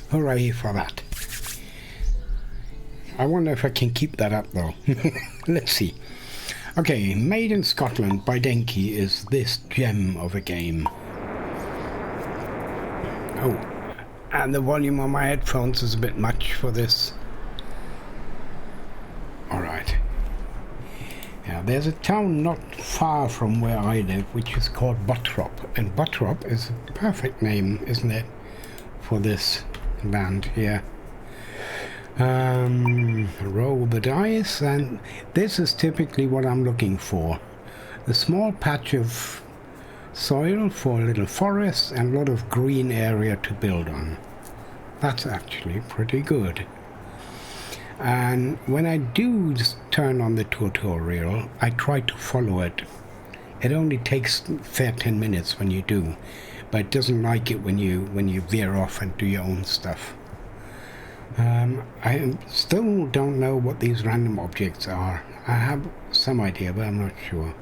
Hooray for that. I wonder if I can keep that up though. Let's see. Okay, Made in Scotland by Denki is this gem of a game. Oh, and the volume on my headphones is a bit much for this. Alright. Now, there's a town not far from where I live, which is called Bottrop. And Bottrop is a perfect name, isn't it, for this land here. Roll the dice, and this is typically what I'm looking for. A small patch of soil for a little forest and a lot of green area to build on. That's actually pretty good. And when I do turn on the tutorial, I try to follow it. It only takes fair 10 minutes when you do, but it doesn't like it when you veer off and do your own stuff. I still don't know what these random objects are. I have some idea, but I'm not sure.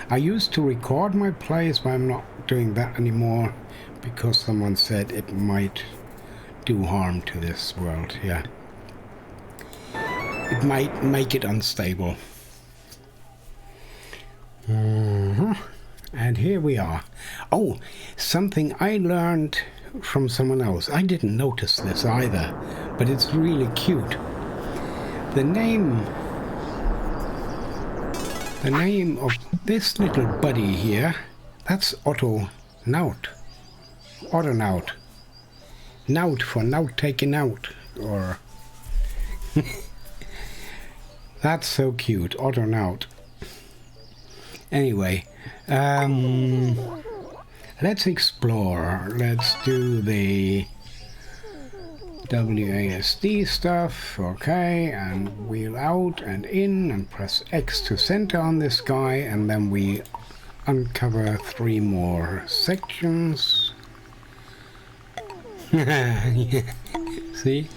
I used to record my plays, but I'm not doing that anymore because someone said it might do harm to this world. Yeah, it might make it unstable. And here we are. Oh, something I learned from someone else. I didn't notice this either, but it's really cute. The name of this little buddy here, that's Autonaut. Autonaut. Naut for naut taken out, or... That's so cute, Autonaut. Anyway, let's explore. Let's do the WASD stuff. Okay, and wheel out and in and press X to center on this guy, and then we uncover 3 more sections. See?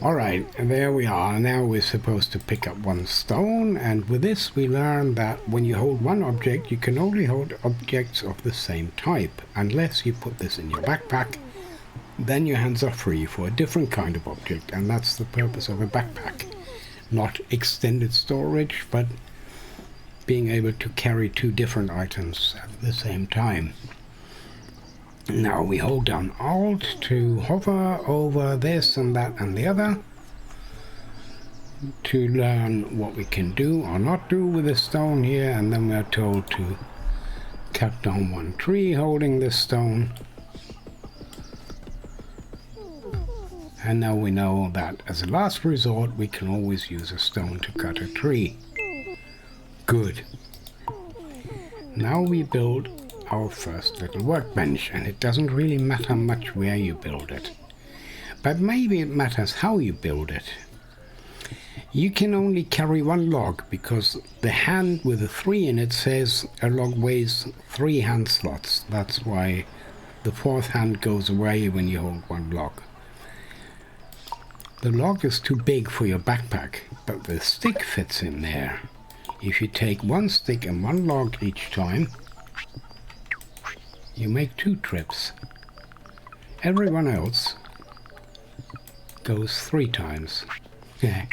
Alright, there we are. Now we're supposed to pick up 1 stone, and with this we learn that when you hold one object, you can only hold objects of the same type, unless you put this in your backpack. Then your hands are free for a different kind of object, and that's the purpose of a backpack. Not extended storage, but being able to carry 2 different items at the same time. Now we hold down Alt to hover over this and that and the other to learn what we can do or not do with the stone here, and then we're told to cut down 1 tree holding this stone. And now we know that as a last resort we can always use a stone to cut a tree. Good. Now we build our first little workbench, and it doesn't really matter much where you build it, but maybe it matters how you build it. You can only carry 1 log because the hand with the 3 in it says a log weighs 3 hand slots. That's why the 4th hand goes away when you hold 1 log. The log is too big for your backpack, but the stick fits in there. If you take 1 stick and 1 log each time, you make 2 trips. Everyone else goes 3 times. Yeah.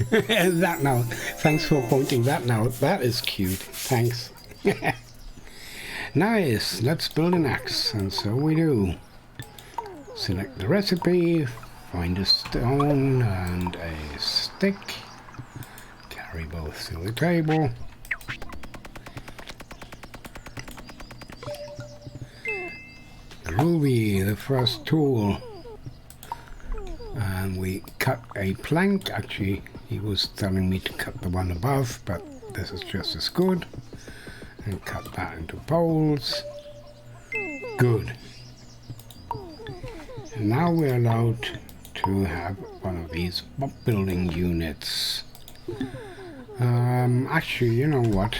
That now. Thanks for pointing that now. That is cute. Thanks. Nice. Let's build an axe. And so we do. Select the recipe. Find a stone and a stick. Carry both to the table. Ruby, the first tool, and we cut a plank. Actually, he was telling me to cut the one above, but this is just as good, and cut that into poles. Good. And now we're allowed to have one of these building units. Actually, you know what,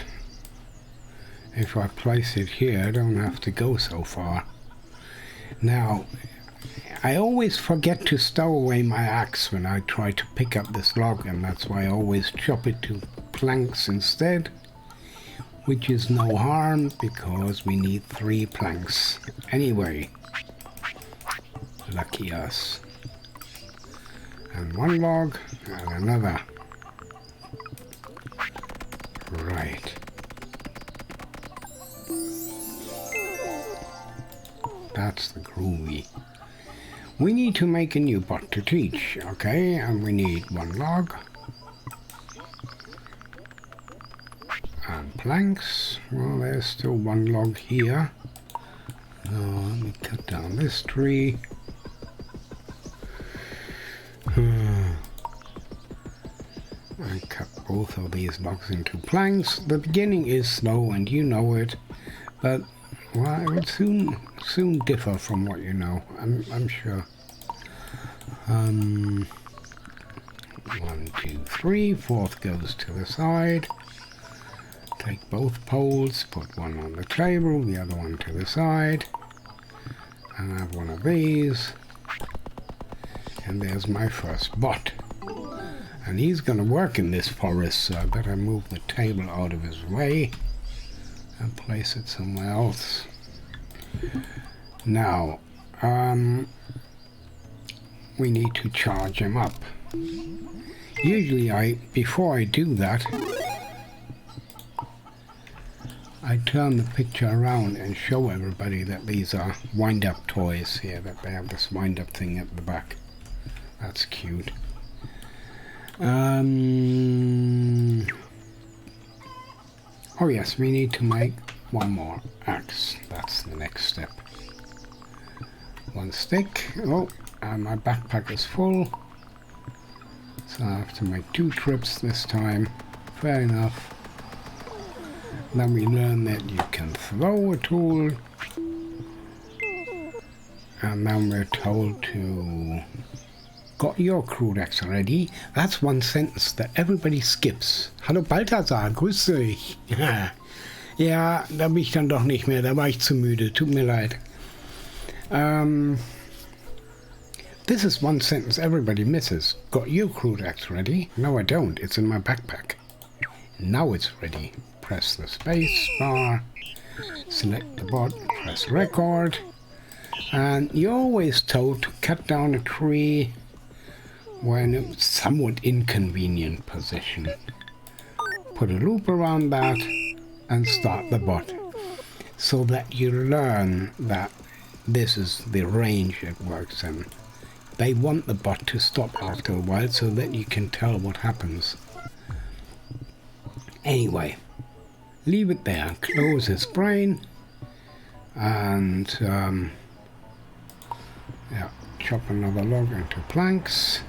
if I place it here I don't have to go so far. Now, I always forget to stow away my axe when I try to pick up this log, and that's why I always chop it to planks instead. which is no harm because we need 3 planks anyway. Lucky us. And 1 log and another. Right. That's the groovy. We need to make a new bot to teach, okay? And we need 1 log. And planks. Well, there's still 1 log here. So let me cut down this tree. I cut both of these logs into planks. The beginning is slow and you know it, but well, it will soon differ from what you know. I'm sure. 1, 2, 3. 4th goes to the side. Take both poles, put 1 on the table, the other one to the side, and I have 1 of these. And there's my first bot. And he's going to work in this forest, so I better move the table out of his way and place it somewhere else. Now, we need to charge him up. Usually before I do that, I turn the picture around and show everybody that these are wind-up toys here, that they have this wind-up thing at the back. That's cute. Oh yes, we need to make 1 more axe. That's the next step. 1 stick. Oh, and my backpack is full. So I have to make 2 trips this time. Fair enough. Then we learn that you can throw a tool. And then we're told to... Got your crude axe ready? That's 1 sentence that everybody skips. Hallo Balthasar, grüß dich. Ja, da bin ich dann doch nicht mehr. Da war ich zu müde. Tut mir leid. This is 1 sentence everybody misses. Got your crude axe ready? No, I don't. It's in my backpack. Now it's ready. Press the space bar. Select the bot. Press record. And you're always told to cut down a tree when in a somewhat inconvenient position. Put a loop around that and start the bot, so that you learn that this is the range it works in. They want the bot to stop after a while so that you can tell what happens. Anyway, leave it there, close his brain, and yeah, chop another log into planks.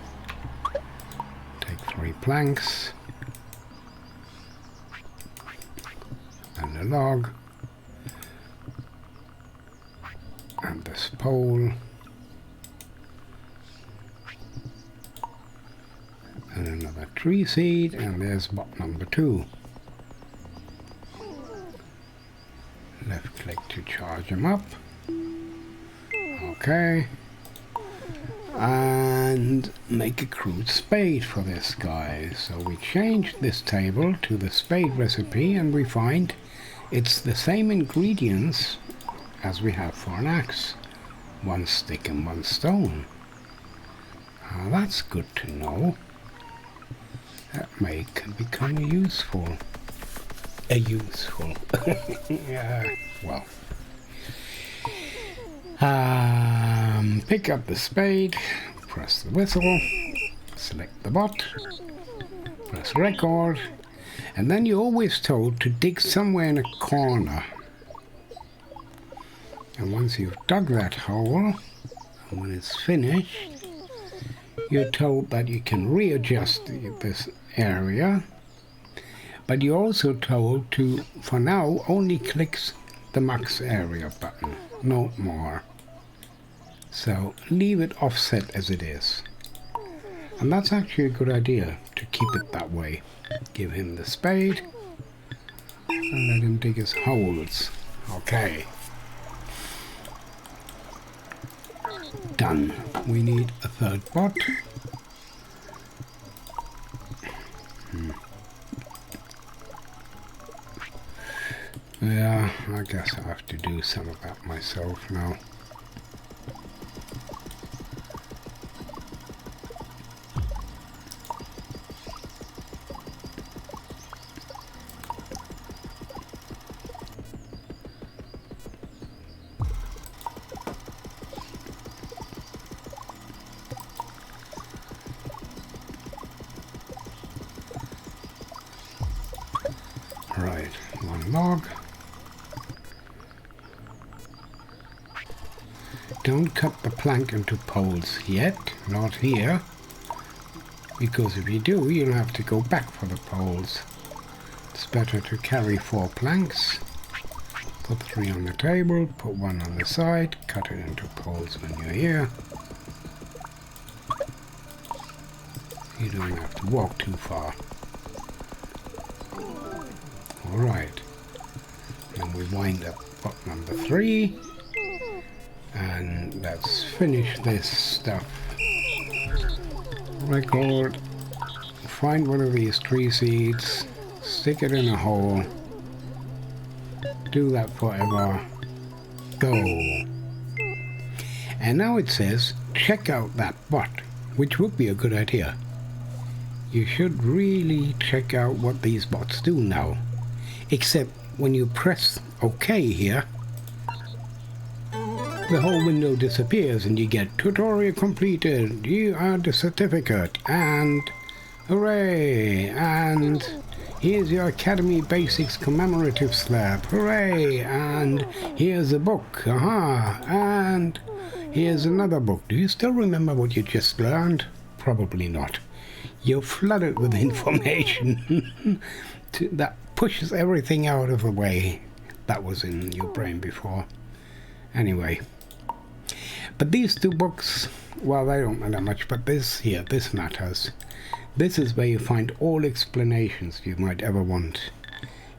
Take 3 planks and a log and this pole and another tree seed, and there's bot number 2. Left click to charge him up. Okay. And make a crude spade for this guy. So we change this table to the spade recipe and we find it's the same ingredients as we have for an axe. 1 stick and 1 stone. Now that's good to know. That may become useful. Yeah, well. Pick up the spade, press the whistle, select the bot, press record, and then you're always told to dig somewhere in a corner. And once you've dug that hole, and when it's finished, you're told that you can readjust this area, but you're also told to, for now, only click the max area button, no more. So leave it offset as it is. And that's actually a good idea, to keep it that way. Give him the spade and let him dig his holes. Okay. Done. We need a 3rd bot. Yeah, I guess I have to do some of that myself now. Right, one log. Don't cut the plank into poles yet, not here. Because if you do, you'll have to go back for the poles. It's better to carry 4 planks. Put 3 on the table, put 1 on the side, cut it into poles when you're here. You don't have to walk too far. Alright. Then we wind up pot number 3. And let's finish this stuff. Record. Find one of these tree seeds. Stick it in a hole. Do that forever. Go. And now it says, check out that bot, which would be a good idea. You should really check out what these bots do now. Except when you press OK here, the whole window disappears and you get tutorial completed, you earned a certificate, and hooray, and here's your Academy Basics commemorative slab, hooray, and here's a book, aha, and here's another book. Do you still remember what you just learned? Probably not. You're flooded with information that pushes everything out of the way that was in your brain before. Anyway, but these 2 books, well, they don't matter much, but this here, this matters. This is where you find all explanations you might ever want.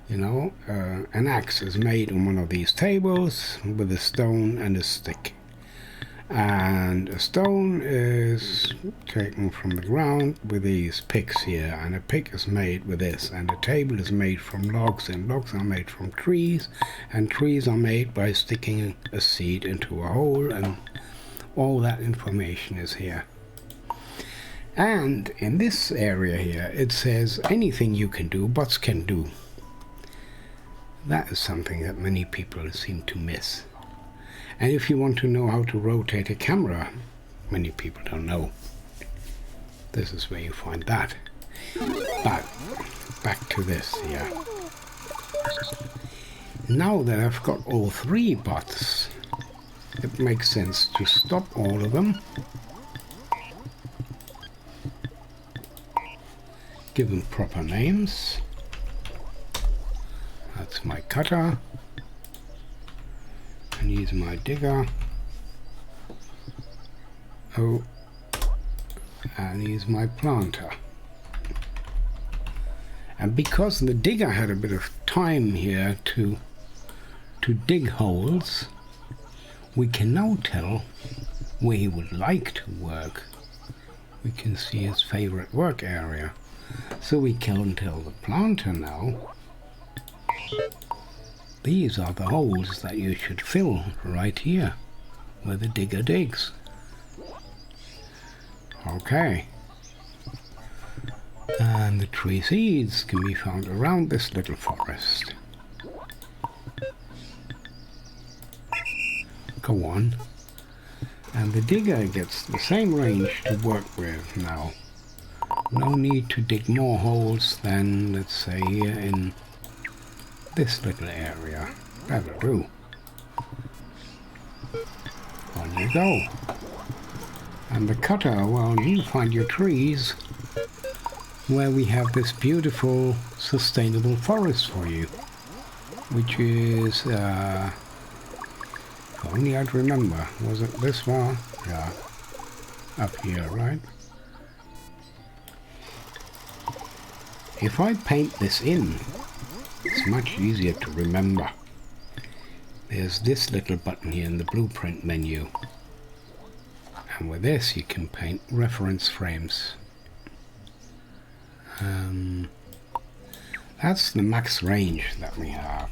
You know, an axe is made on one of these tables with a stone and a stick. And a stone is taken from the ground with these picks here, and a pick is made with this, and a table is made from logs, and logs are made from trees, and trees are made by sticking a seed into a hole, and all that information is here. And in this area here it says anything you can do, bots can do. That is something that many people seem to miss. And if you want to know how to rotate a camera, many people don't know. This is where you find that. But back to this here. Now that I've got all 3 bots, it makes sense to stop all of them. Give them proper names. That's my cutter. And use my digger. Oh, and use my planter. And because the digger had a bit of time here to dig holes, we can now tell where he would like to work. We can see his favorite work area. So we can tell the planter now, these are the holes that you should fill right here, where the digger digs. Okay. And the tree seeds can be found around this little forest. Go on. And the digger gets the same range to work with now. No need to dig more holes than, let's say, here in this little area. That'll do. On you go. And the cutter, well, you find your trees where we have this beautiful sustainable forest for you, which is, if only I'd remember, was it this far? Yeah, up here, right? If I paint this in, it's much easier to remember. There's this little button here in the blueprint menu. And with this you can paint reference frames. That's the max range that we have.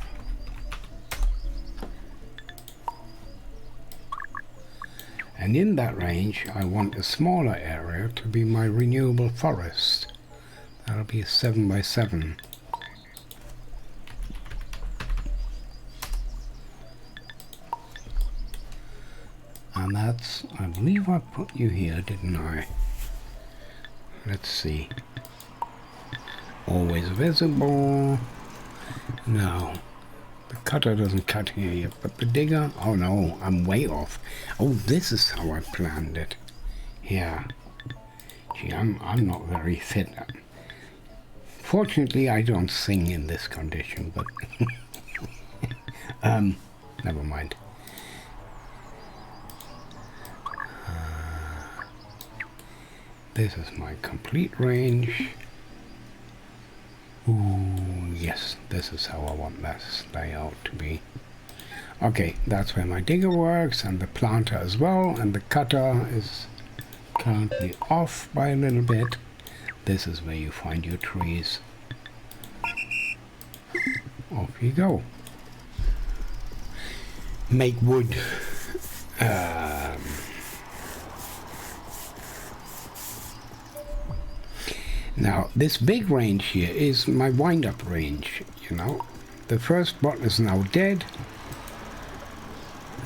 And in that range, I want a smaller area to be my renewable forest. That'll be a 7 by 7. And that's, I believe I put you here, didn't I? Let's see. Always visible. No. The cutter doesn't cut here yet, but the digger, oh no, I'm way off. Oh, this is how I planned it. Yeah. Gee, I'm not very fit. Fortunately, I don't sing in this condition, but never mind. This is my complete range. Ooh, yes, this is how I want this layout to be. Okay, that's where my digger works, and the planter as well, and the cutter is currently off by a little bit. This is where you find your trees. Off you go. Make wood. Now, this big range here is my wind-up range, you know. The first bot is now dead.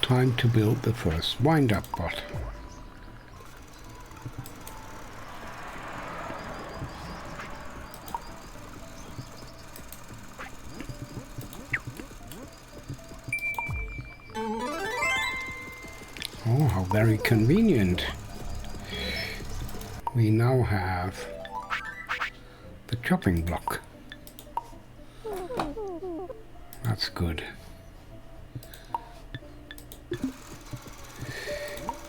Time to build the first wind-up bot. Oh, how very convenient. We now have the chopping block. That's good.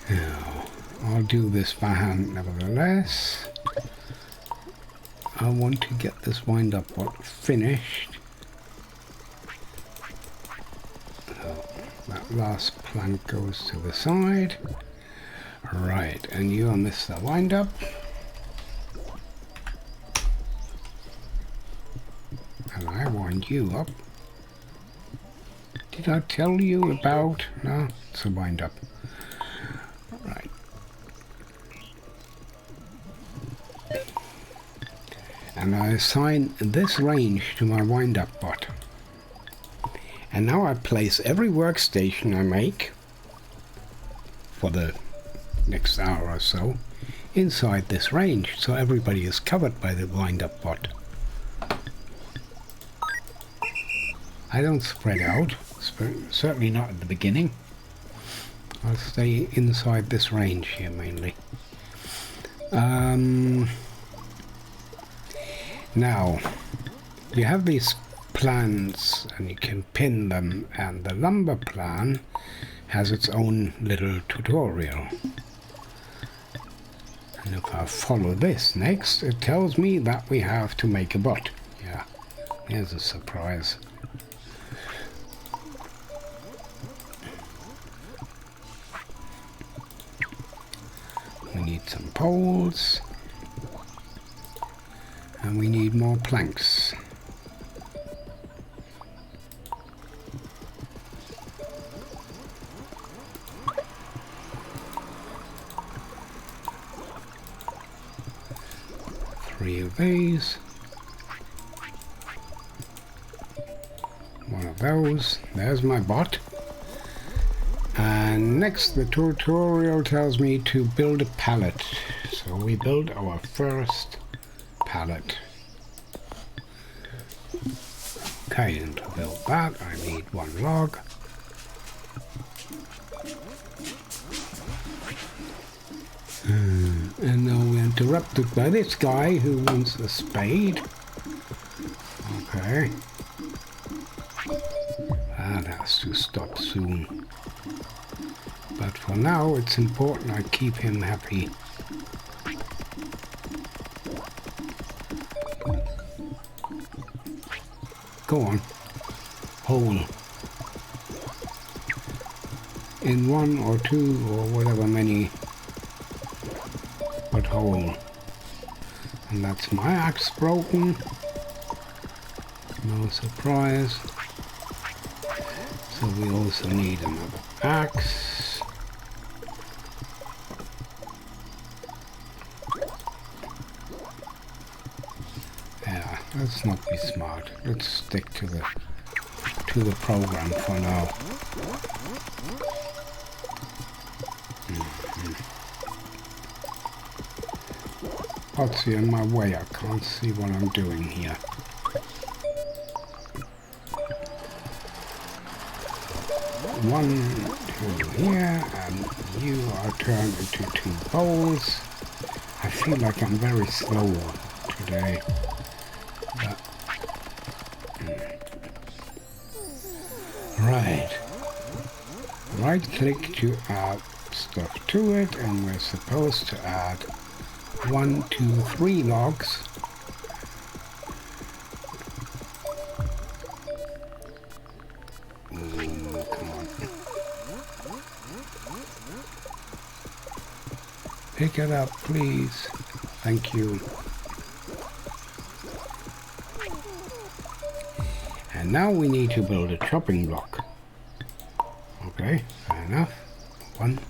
Now, I'll do this by hand nevertheless. I want to get this wind-up bot finished. So that last plank goes to the side. Right, and you are Mr. Wind-up. And I wind you up. Did I tell you about? No, it's a wind-up. Right. And I assign this range to my wind-up bot. And now I place every workstation I make for the next hour or so inside this range, so everybody is covered by the wind-up bot. I don't spread out, certainly not at the beginning. I'll stay inside this range here mainly. Now, you have these plans and you can pin them, and the lumber plan has its own little tutorial. And if I follow this next, it tells me that we have to make a bot. Yeah, here's a surprise. We need some poles. And we need more planks. Three of these. One of those. There's my bot. And next the tutorial tells me to build a pallet. So we build our first pallet. Okay, and to build that I need one log. And now we're interrupted by this guy who wants a spade. Okay. That has to stop soon. But for now it's important I keep him happy. Go on. Hole. In one or two or whatever many. But hole. And that's my axe broken. No surprise. So we also need another axe. Let's not be smart. Let's stick to the program for now. What's in my way? I can't see what I'm doing here. One, two here, and you are turned into two bowls. I feel like I'm very slow today. Right. Right click to add stuff to it, and we're supposed to add 1, 2, 3 logs. Come on. Pick it up, please. Thank you. And now we need to build a chopping block. Okay, fair enough. 1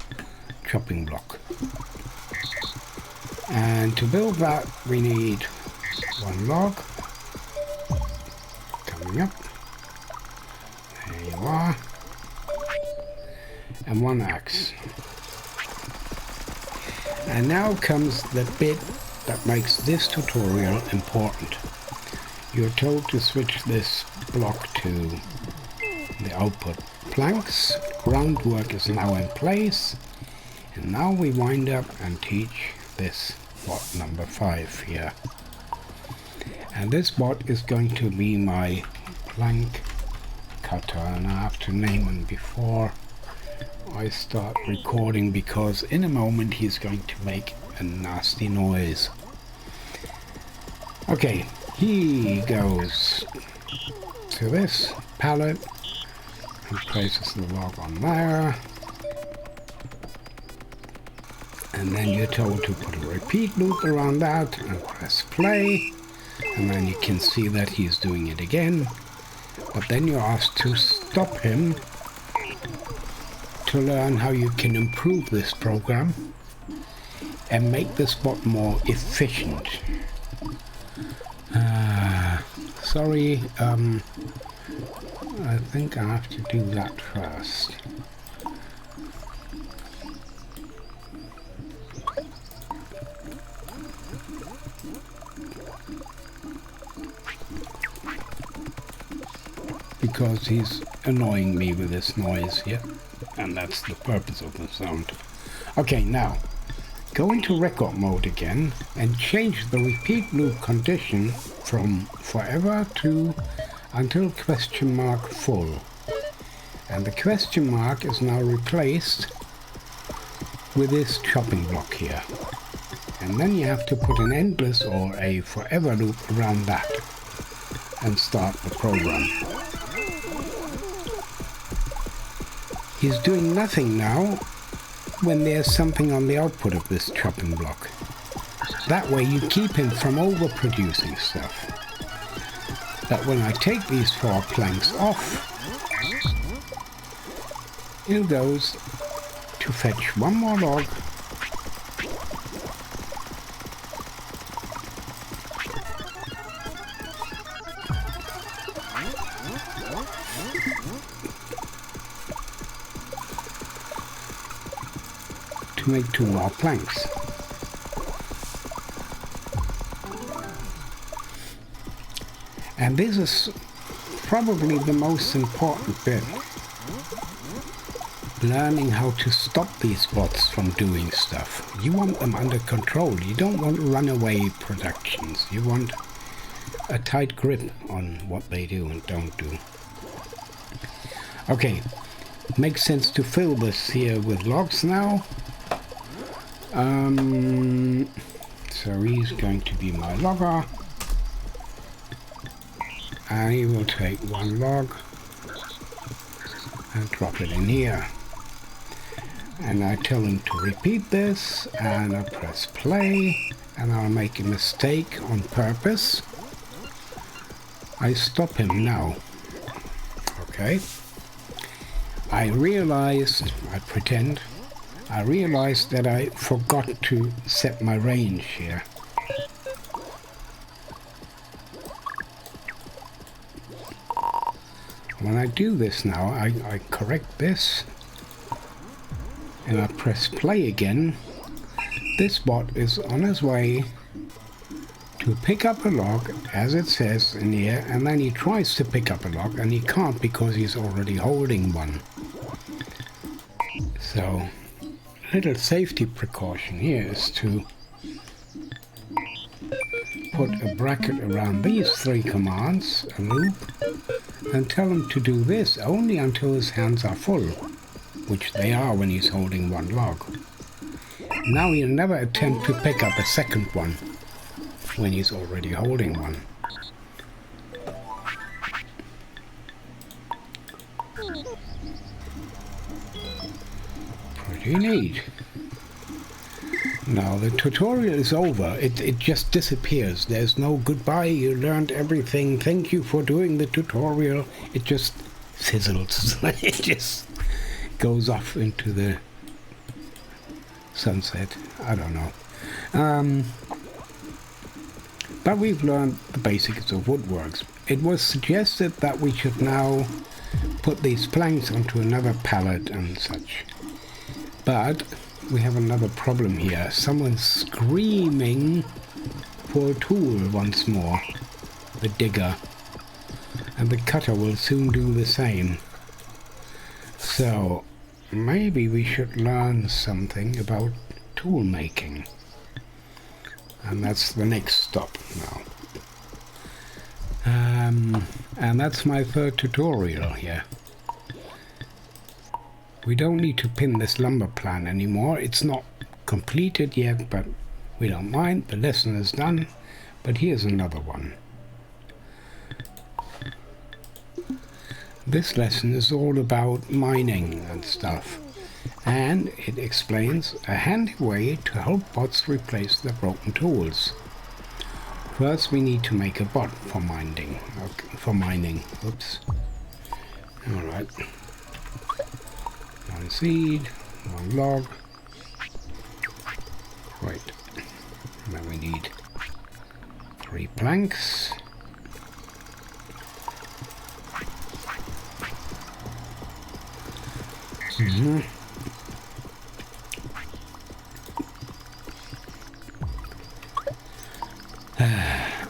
chopping block. And to build that, we need 1 log. Coming up. There you are. And 1 axe. And now comes the bit that makes this tutorial important. You're told to switch this block to the output planks. Groundwork is now in place. And now we wind up and teach this bot number 5 here. And this bot is going to be my plank cutter, and I have to name him before I start recording, because in a moment he's going to make a nasty noise. Okay, he goes to this pallet and places the log on there. And then you're told to put a repeat loop around that and press play. And then you can see that he's doing it again. But then you're asked to stop him to learn how you can improve this program and make this bot more efficient. Sorry, I think I have to do that first. Because he's annoying me with this noise here, and that's the purpose of the sound. Okay, now go into record mode again and change the repeat loop condition from forever to until question mark full. And the question mark is now replaced with this chopping block here. And then you have to put an endless or a forever loop around that and start the program. He's doing nothing now when there's something on the output of this chopping block. That way you keep him from overproducing stuff. But when I take these 4 planks off, it goes to fetch 1 more log to make 2 more planks. And this is probably the most important bit. Learning how to stop these bots from doing stuff. You want them under control. You don't want runaway productions. You want a tight grip on what they do and don't do. Okay, makes sense to fill this here with logs now. So he's going to be my logger. And he will take 1 log and drop it in here. And I tell him to repeat this, and I press play, and I'll make a mistake on purpose. I stop him now. Okay. I realized that I forgot to set my range here. when I do this now, I correct this and I press play again. This bot is on his way to pick up a log, as it says in here, and then he tries to pick up a log and he can't because he's already holding one. So, little safety precaution here is to put a bracket around these 3 commands, a loop, and tell him to do this only until his hands are full, which they are when he's holding one log. Now he'll never attempt to pick up a second one when he's already holding one. Pretty neat. Now the tutorial is over. It just disappears. There's no goodbye, you learned everything, thank you for doing the tutorial. It just fizzles. It just goes off into the sunset. I don't know. But we've learned the basics of woodworks. It was suggested that we should now put these planks onto another pallet and such. But we have another problem here. Someone's screaming for a tool once more. The digger. And the cutter will soon do the same. So maybe we should learn something about tool making. And that's the next stop now. And that's my 3rd tutorial here. We don't need to pin this lumber plan anymore. It's not completed yet, but we don't mind. The lesson is done. But here's another one. This lesson is all about mining and stuff. And it explains a handy way to help bots replace their broken tools. First we need to make a bot for mining. Oops. Alright. 1 seed, 1 log. Right. And then we need 3 planks.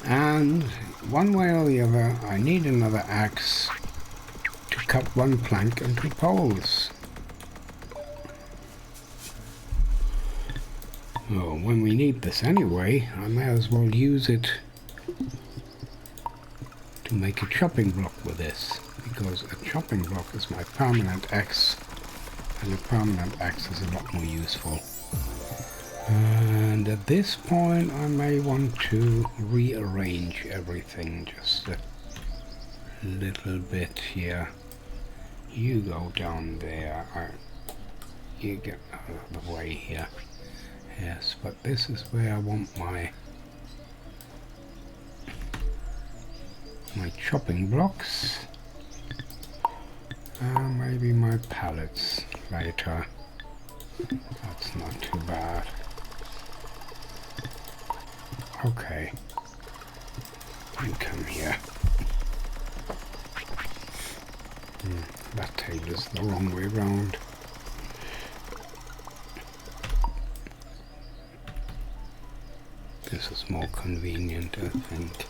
And one way or the other, I need another axe to cut 1 plank into poles. Well, when we need this anyway, I may as well use it to make a chopping block with this, because a chopping block is my permanent axe, and a permanent axe is a lot more useful. And at this point I may want to rearrange everything just a little bit here. You go down there, you get out of the way here. Yes, but this is where I want my chopping blocks. Maybe my pallets later. That's not too bad. Okay. You come here. That table is the wrong way round. This is more convenient, I think.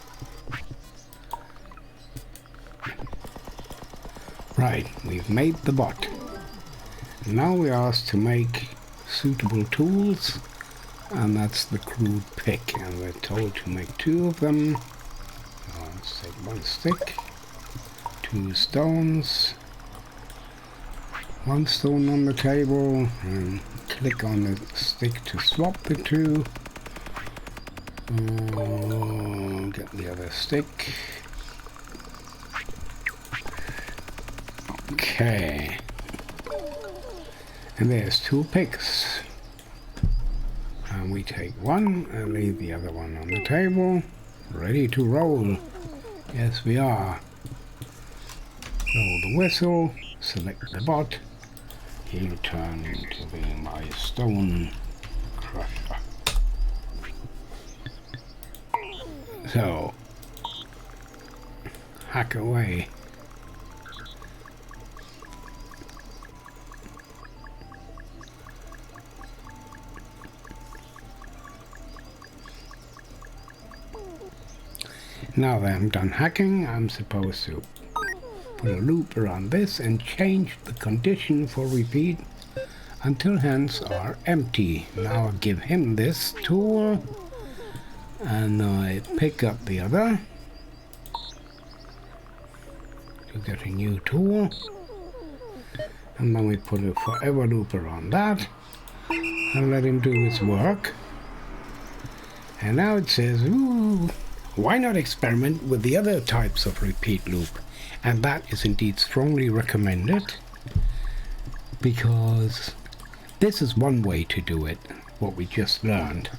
Right, we've made the bot. Now we're asked to make suitable tools, and that's the crude pick, and we're told to make 2 of them. Let's take 1 stick, 2 stones, 1 stone on the table, and click on the stick to swap the 2. Get the other stick. Okay. And there's 2 picks. And we take 1 and leave the other one on the table. Ready to roll. Yes, we are. Roll the whistle. Select the bot. He'll turn into be my stone crusher. So, hack away. Now that I'm done hacking, I'm supposed to put a loop around this and change the condition for repeat until hands are empty. Now I give him this tool and I pick up the other to get a new tool, and then we put a forever loop around that and let him do his work. And now it says, ooh, why not experiment with the other types of repeat loop? And that is indeed strongly recommended, because this is one way to do it, what we just learned,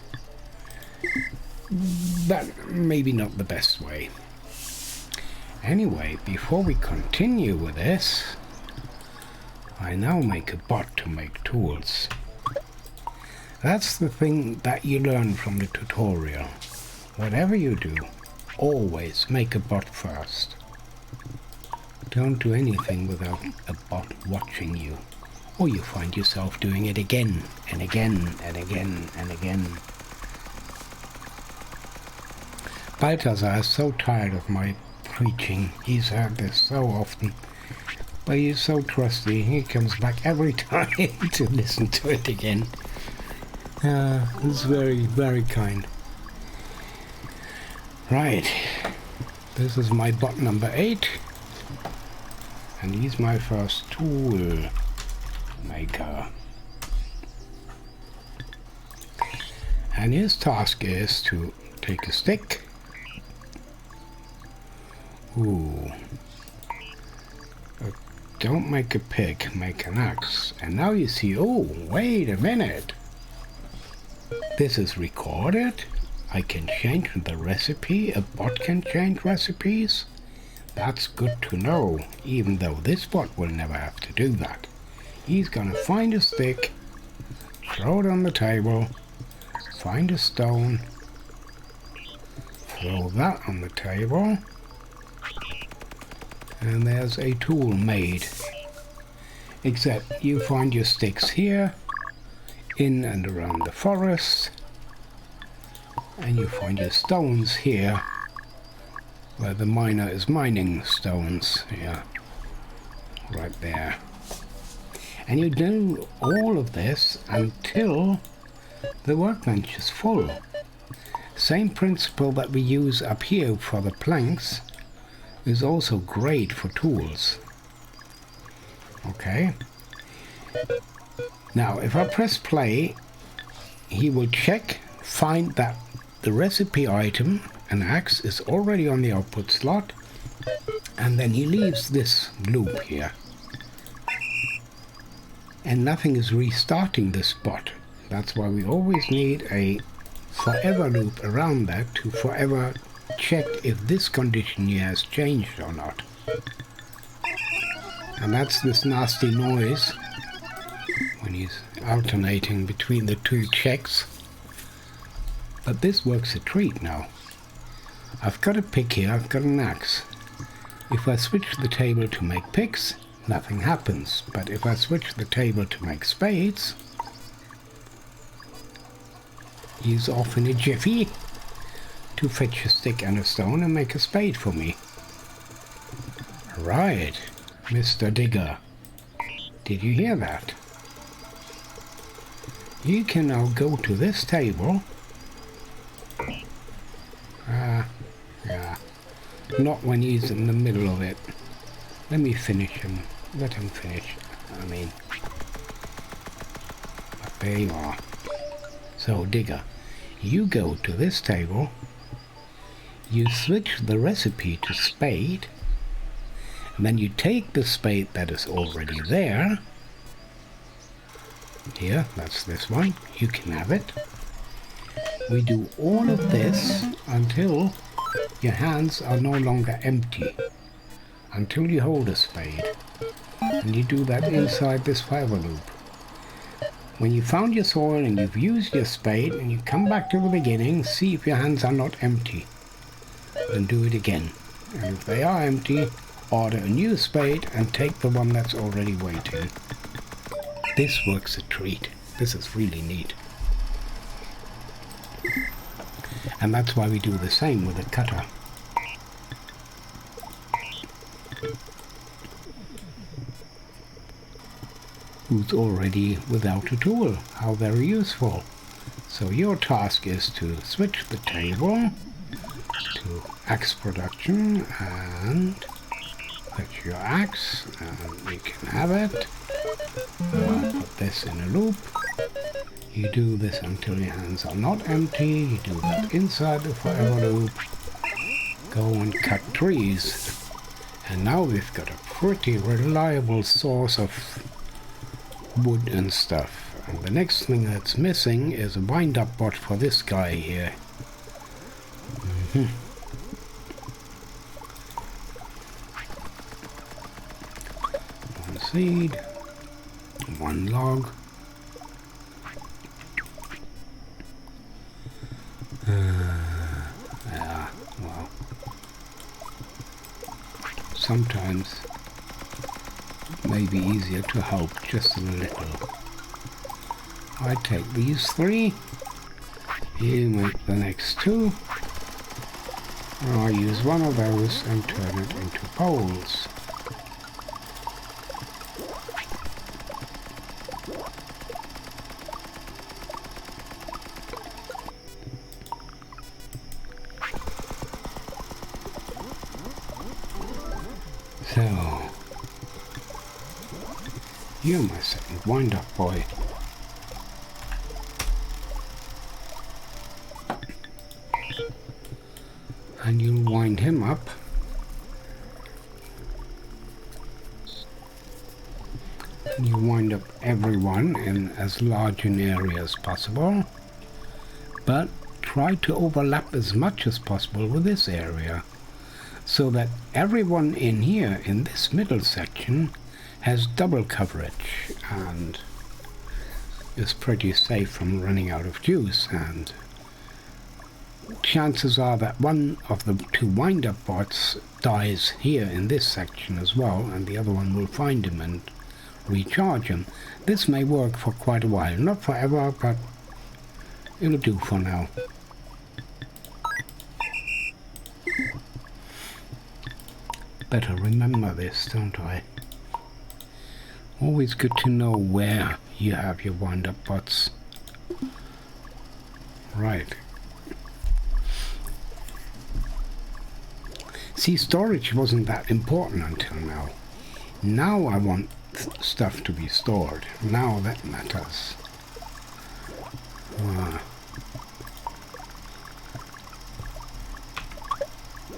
but maybe not the best way. Anyway, before we continue with this, I now make a bot to make tools. That's the thing that you learn from the tutorial. Whatever you do, always make a bot first. Don't do anything without a bot watching you, or you find yourself doing it again and again and again and again. Balthazar is so tired of my preaching. He's heard this so often, but he's so trusty. He comes back every time to listen to it again. It's very, very kind. Right, this is my bot number 8, and he's my first tool maker. And his task is to take a stick. Ooh. Don't make a pick, make an axe. And now you see, oh, wait a minute. This is recorded. I can change the recipe. A bot can change recipes. That's good to know, even though this bot will never have to do that. He's gonna find a stick, throw it on the table, find a stone, throw that on the table, and there's a tool made. Except you find your sticks here, in and around the forest, and you find your stones here, where the miner is mining stones. Yeah, right there. And you do all of this until the workbench is full. Same principle that we use up here for the planks is also great for tools. Okay. Now, if I press play, he will check, find that the recipe item, an axe, is already on the output slot, and then he leaves this loop here. And nothing is restarting this bot. That's why we always need a forever loop around that to forever check if this condition here has changed or not. And that's this nasty noise when he's alternating between the two checks. But this works a treat now. I've got a pick here, I've got an axe. If I switch the table to make picks, nothing happens. But if I switch the table to make spades, he's off in a jiffy to fetch a stick and a stone and make a spade for me. Right, Mr. Digger. Did you hear that? You can now go to this table. Yeah. Not when he's in the middle of it. Let me finish him. Let him finish. I mean. But there you are. So, Digger, you go to this table. You switch the recipe to spade. And then you take the spade that is already there. Here, that's this one. You can have it. We do all of this until your hands are no longer empty. Until you hold a spade. And you do that inside this forever loop. When you found your soil and you've used your spade and you come back to the beginning, see if your hands are not empty. Then do it again. And if they are empty, order a new spade and take the one that's already waiting. This works a treat. This is really neat. And that's why we do the same with the cutter. who's already without a tool. How very useful. So your task is to switch the table to axe production and put your axe, and we can have it. Put this in a loop. You do this until your hands are not empty. You do that inside the forever loop. Go and cut trees. And now we've got a pretty reliable source of wood and stuff. And the next thing that's missing is a wind-up bot for this guy here. One seed, one log. Yeah, well, sometimes it may be easier to help just a little. I take these 3, you make the next 2, and I use one of those and turn it into poles. So, you're my second wind-up boy. And you'll wind him up. And you wind up everyone in as large an area as possible. But try to overlap as much as possible with this area, so that everyone in here, in this middle section, has double coverage and is pretty safe from running out of juice. And chances are that one of the 2 wind-up bots dies here in this section as well, and the other one will find him and recharge him. This may work for quite a while, not forever, but it'll do for now. Better remember this, don't I? Always good to know where you have your wind-up bots. Right. See, storage wasn't that important until now. Now I want stuff to be stored. Now that matters.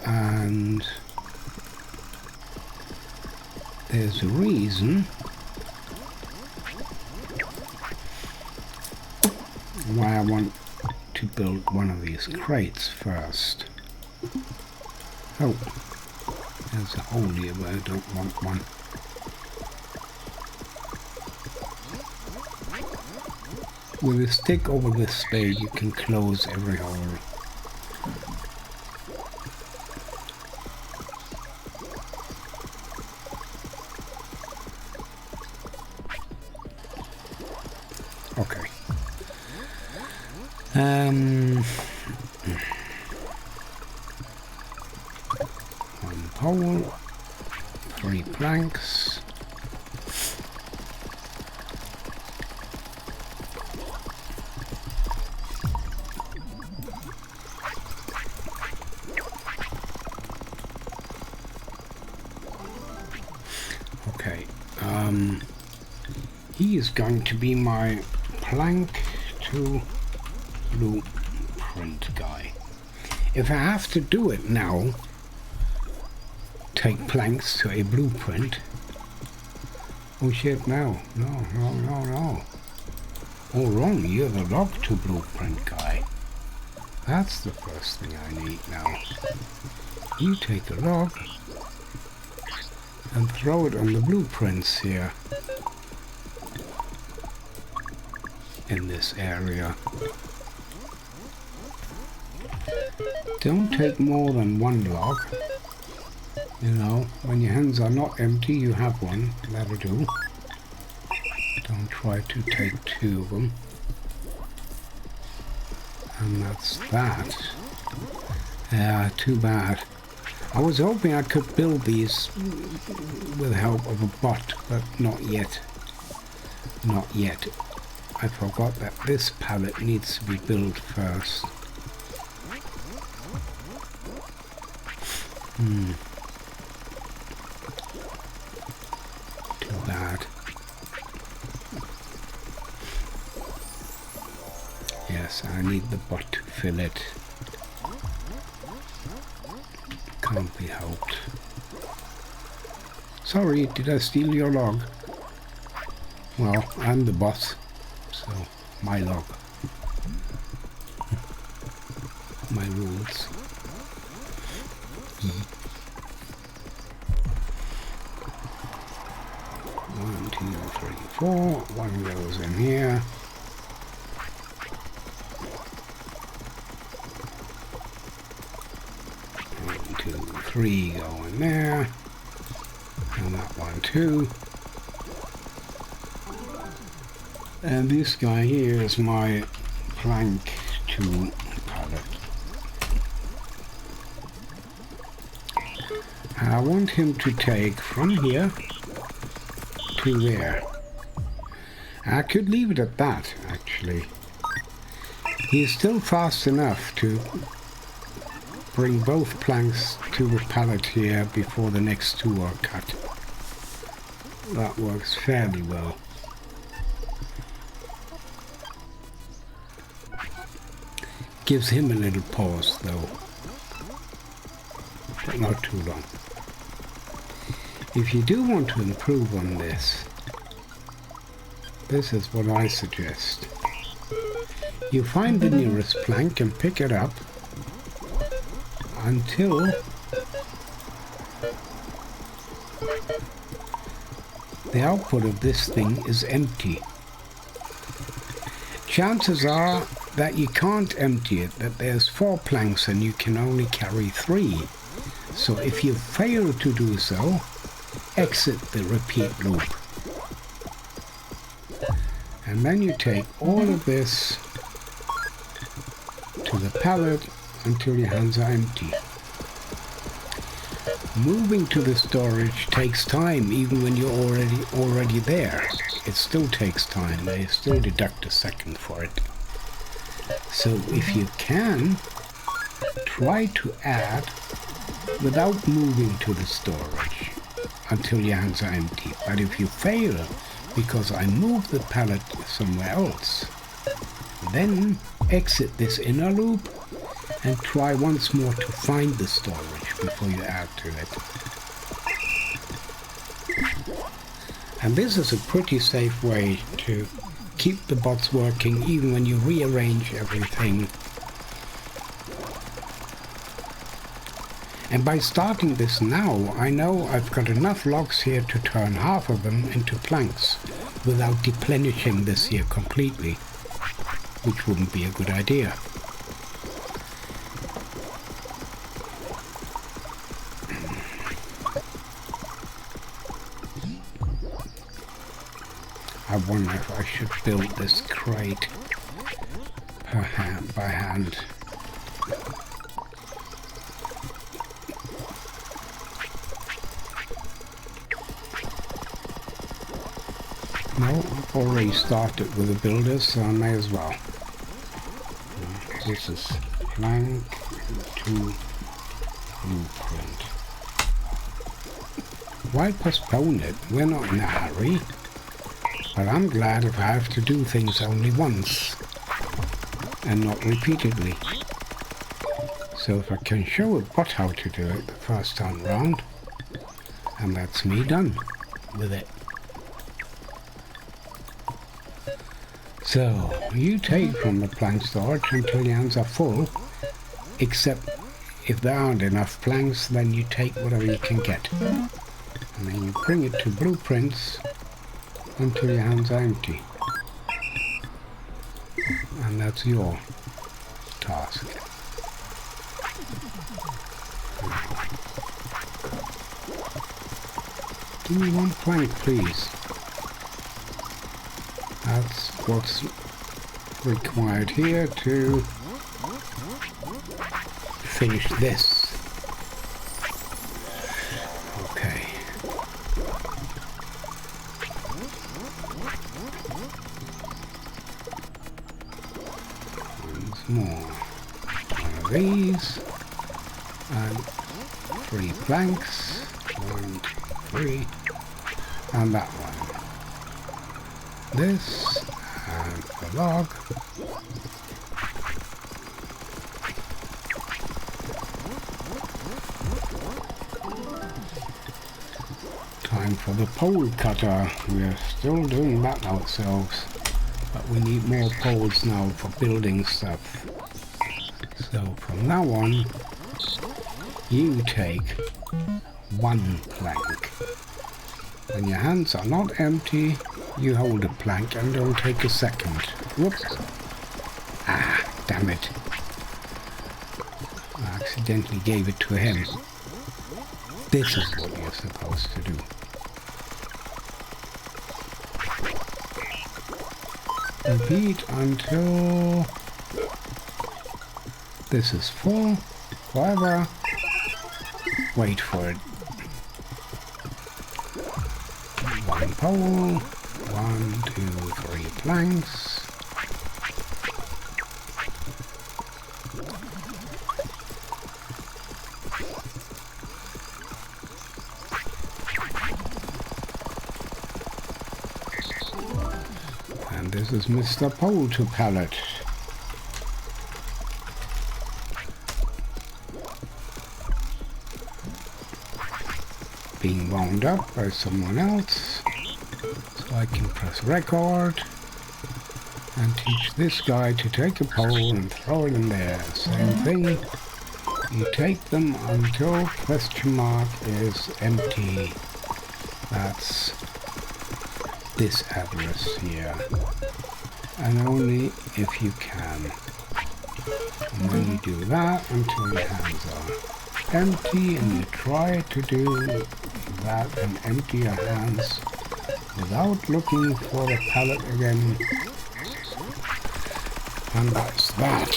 And there's a reason why I want to build one of these crates first. Oh, there's a hole here where I don't want one. With a stick over the spade you can close every hole. Okay. One pole, 3 planks. Okay, he is going to be my plank to blueprint guy. If I have to do it now, take planks to a blueprint. Oh shit, no. All wrong, you're the log to blueprint guy. That's the first thing I need now. You take a log and throw it on the blueprints here in this area. Don't take more than 1 log. You know, when your hands are not empty, you have one. That'll do. Don't try to take 2 of them. And that's that. Yeah, too bad. I was hoping I could build these with the help of a bot, but not yet. Not yet. I forgot that this pallet needs to be built first. Too bad. Yes, I need the butt to fill it. Can't be helped. Sorry, did I steal your log? Well, I'm the boss, so my log. My rules. 1, 2, 3, 4. One goes in here. 1, 2, 3 go in there. And that one too. And this guy here is my plank to pallet. I want him to take from here to there. I could leave it at that, actually. He's still fast enough to bring both planks to the pallet here before the next two are cut. That works fairly well. Gives him a little pause though, but not too long. If you do want to improve on this, this is what I suggest. You find the nearest plank and pick it up until the output of this thing is empty. Chances are that you can't empty it, that there's 4 planks and you can only carry 3. So if you fail to do so, exit the repeat loop. And then you take all of this to the pallet until your hands are empty. Moving to the storage takes time even when you're already there. It still takes time. They still deduct a second for it. So if you can, try to add without moving to the storage until your hands are empty. But if you fail because I moved the pallet somewhere else, then exit this inner loop and try once more to find the storage before you add to it. And this is a pretty safe way to keep the bots working even when you rearrange everything. And by starting this now, I know I've got enough logs here to turn half of them into planks without deplenishing this here completely, which wouldn't be a good idea. I wonder if I should build this crate by hand. No, I've already started with the builders, so I may as well. This is plank to blueprint. Why postpone it? We're not in a hurry. But I'm glad if I have to do things only once and not repeatedly. So if I can show a bot how to do it the first time round, and that's me done with it. So you take from the plank storage until your hands are full, except if there aren't enough planks, then you take whatever you can get. And then you bring it to blueprints until your hands are empty. And that's your task. Give me one plank, please. That's what's required here to finish this. more. One of these. And 3 planks. 1, 2, 3. And that one. This. And the log. Time for the pole cutter. We're still doing that ourselves. But we need more poles now for building stuff. So from now on, you take 1 plank. When your hands are not empty, you hold a plank and don't take a second. Whoops. Ah, damn it. I accidentally gave it to him. This is what you're supposed to do. Repeat until this is full. However, wait for it. 1 pole, 1, 2, 3 planks. And this is Mr. Pole to pallet. Being wound up by someone else, so I can press record and teach this guy to take a pole and throw it in there. Same thing, you take them until question mark is empty. That's this address here, and only if you can. And then you do that until your hands are empty, and you try to do that and empty your hands without looking for the pallet again. And that's that.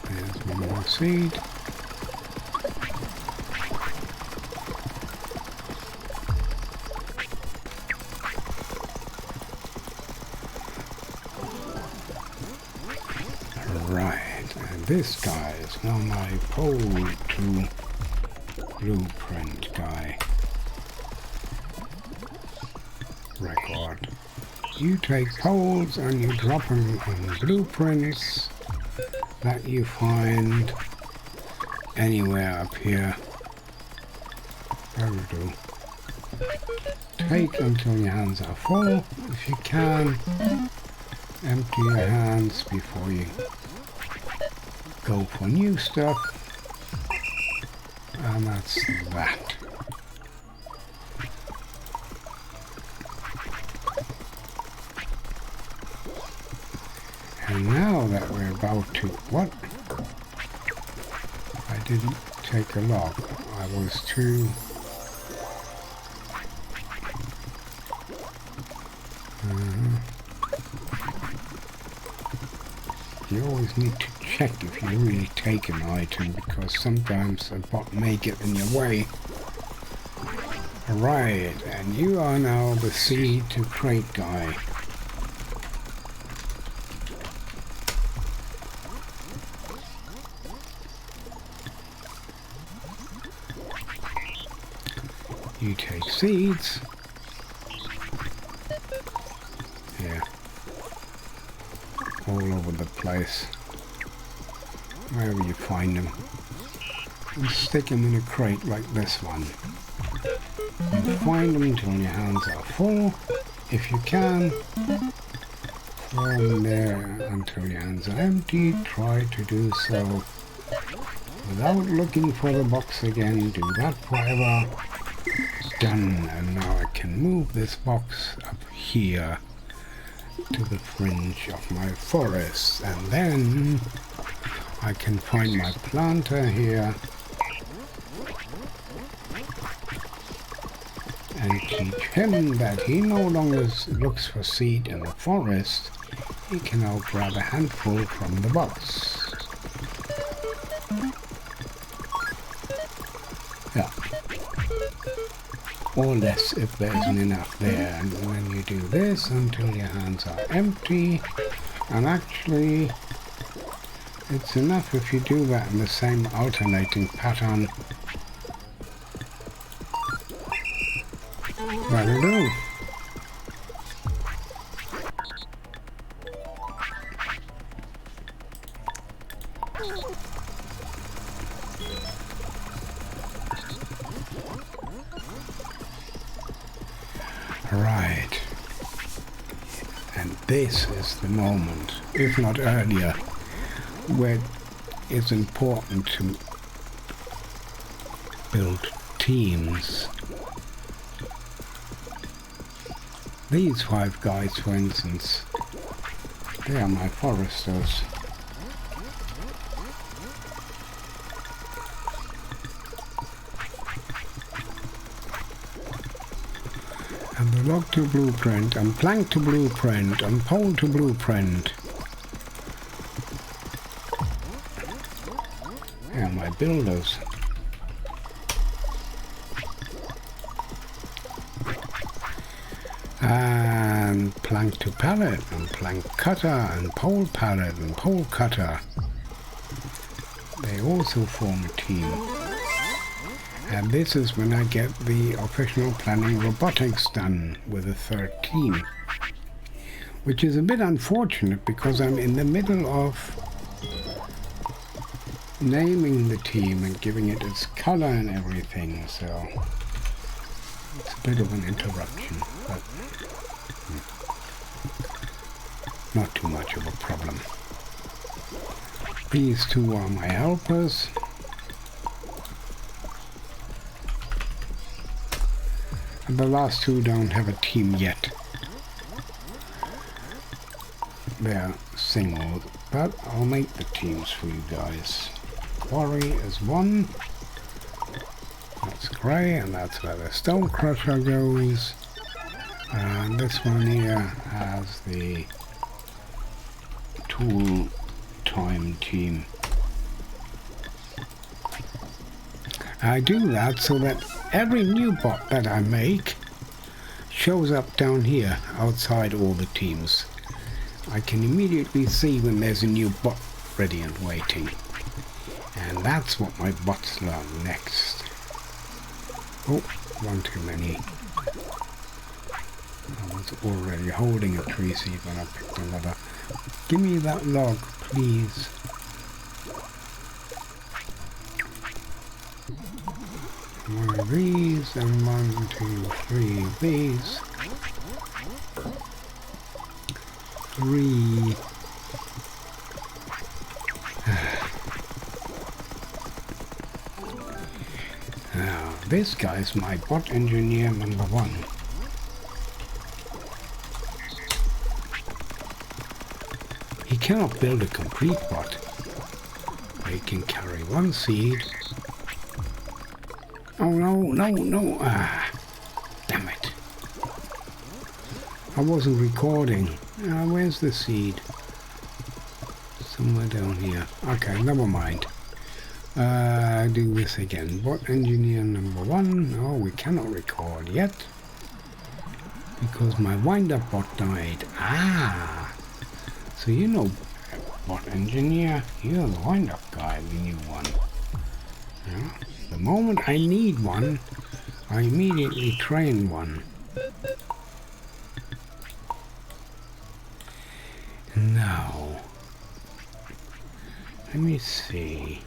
There's one more seed. This guy is now my pole to blueprint guy. Record. You take poles and you drop them on blueprints that you find anywhere up here. That'll do. Take until your hands are full. If you can, empty your hands before you go for new stuff, and that's that. And now that we're about to, what? I didn't take a log. I was too you always need to check if you really take an item, because sometimes a bot may get in your way. Alright, and you are now the seed to crate guy. You take seeds. Yeah. All over the place. Wherever you find them. And stick them in a crate like this one. And find them until your hands are full. If you can, throw them there until your hands are empty. Try to do so without looking for the box again. Do that forever. Done. And now I can move this box up here to the fringe of my forest, and then I can find my planter here and teach him that he no longer looks for seed in the forest. He can now grab a handful from the box. or less if there isn't enough there. And then you do this until your hands are empty. And actually, it's enough if you do that in the same alternating pattern. That'll do. Right. And this is the moment, if not earlier, where it's important to build teams. These 5 guys, for instance, they are my foresters. And the log to blueprint, and plank to blueprint, and pole to blueprint. And my builders. And plank to pallet, and plank cutter, and pole pallet, and pole cutter. They also form a team. And this is when I get the operational planning robotics done with a 3rd team. Which is a bit unfortunate because I'm in the middle of naming the team and giving it its color and everything, so it's a bit of an interruption, but not too much of a problem. These 2 are my helpers. And the last 2 don't have a team yet. They're single, but I'll make the teams for you guys. Quarry is 1. That's grey, and that's where the stone crusher goes. And this one here has the tool time team. I do that so that every new bot that I make shows up down here outside all the teams. I can immediately see when there's a new bot ready and waiting. And that's what my bots learn next. Oh, one too many. I was already holding a tree seed when I picked another. Give me that log, please. One of these, and 1, 2, 3 of these. 3. Now, this guy's my bot engineer number 1. He cannot build a complete bot, but he can carry 1 seed. Oh no, ah, damn it. I wasn't recording. Where's the seed? Somewhere down here. Okay, never mind. Do this again. Bot engineer number 1. Oh, we cannot record yet because my wind-up bot died. Ah, so you know, bot engineer, you're the wind-up guy, the new one. Yeah. The moment I need one, I immediately train one. Now, let me see.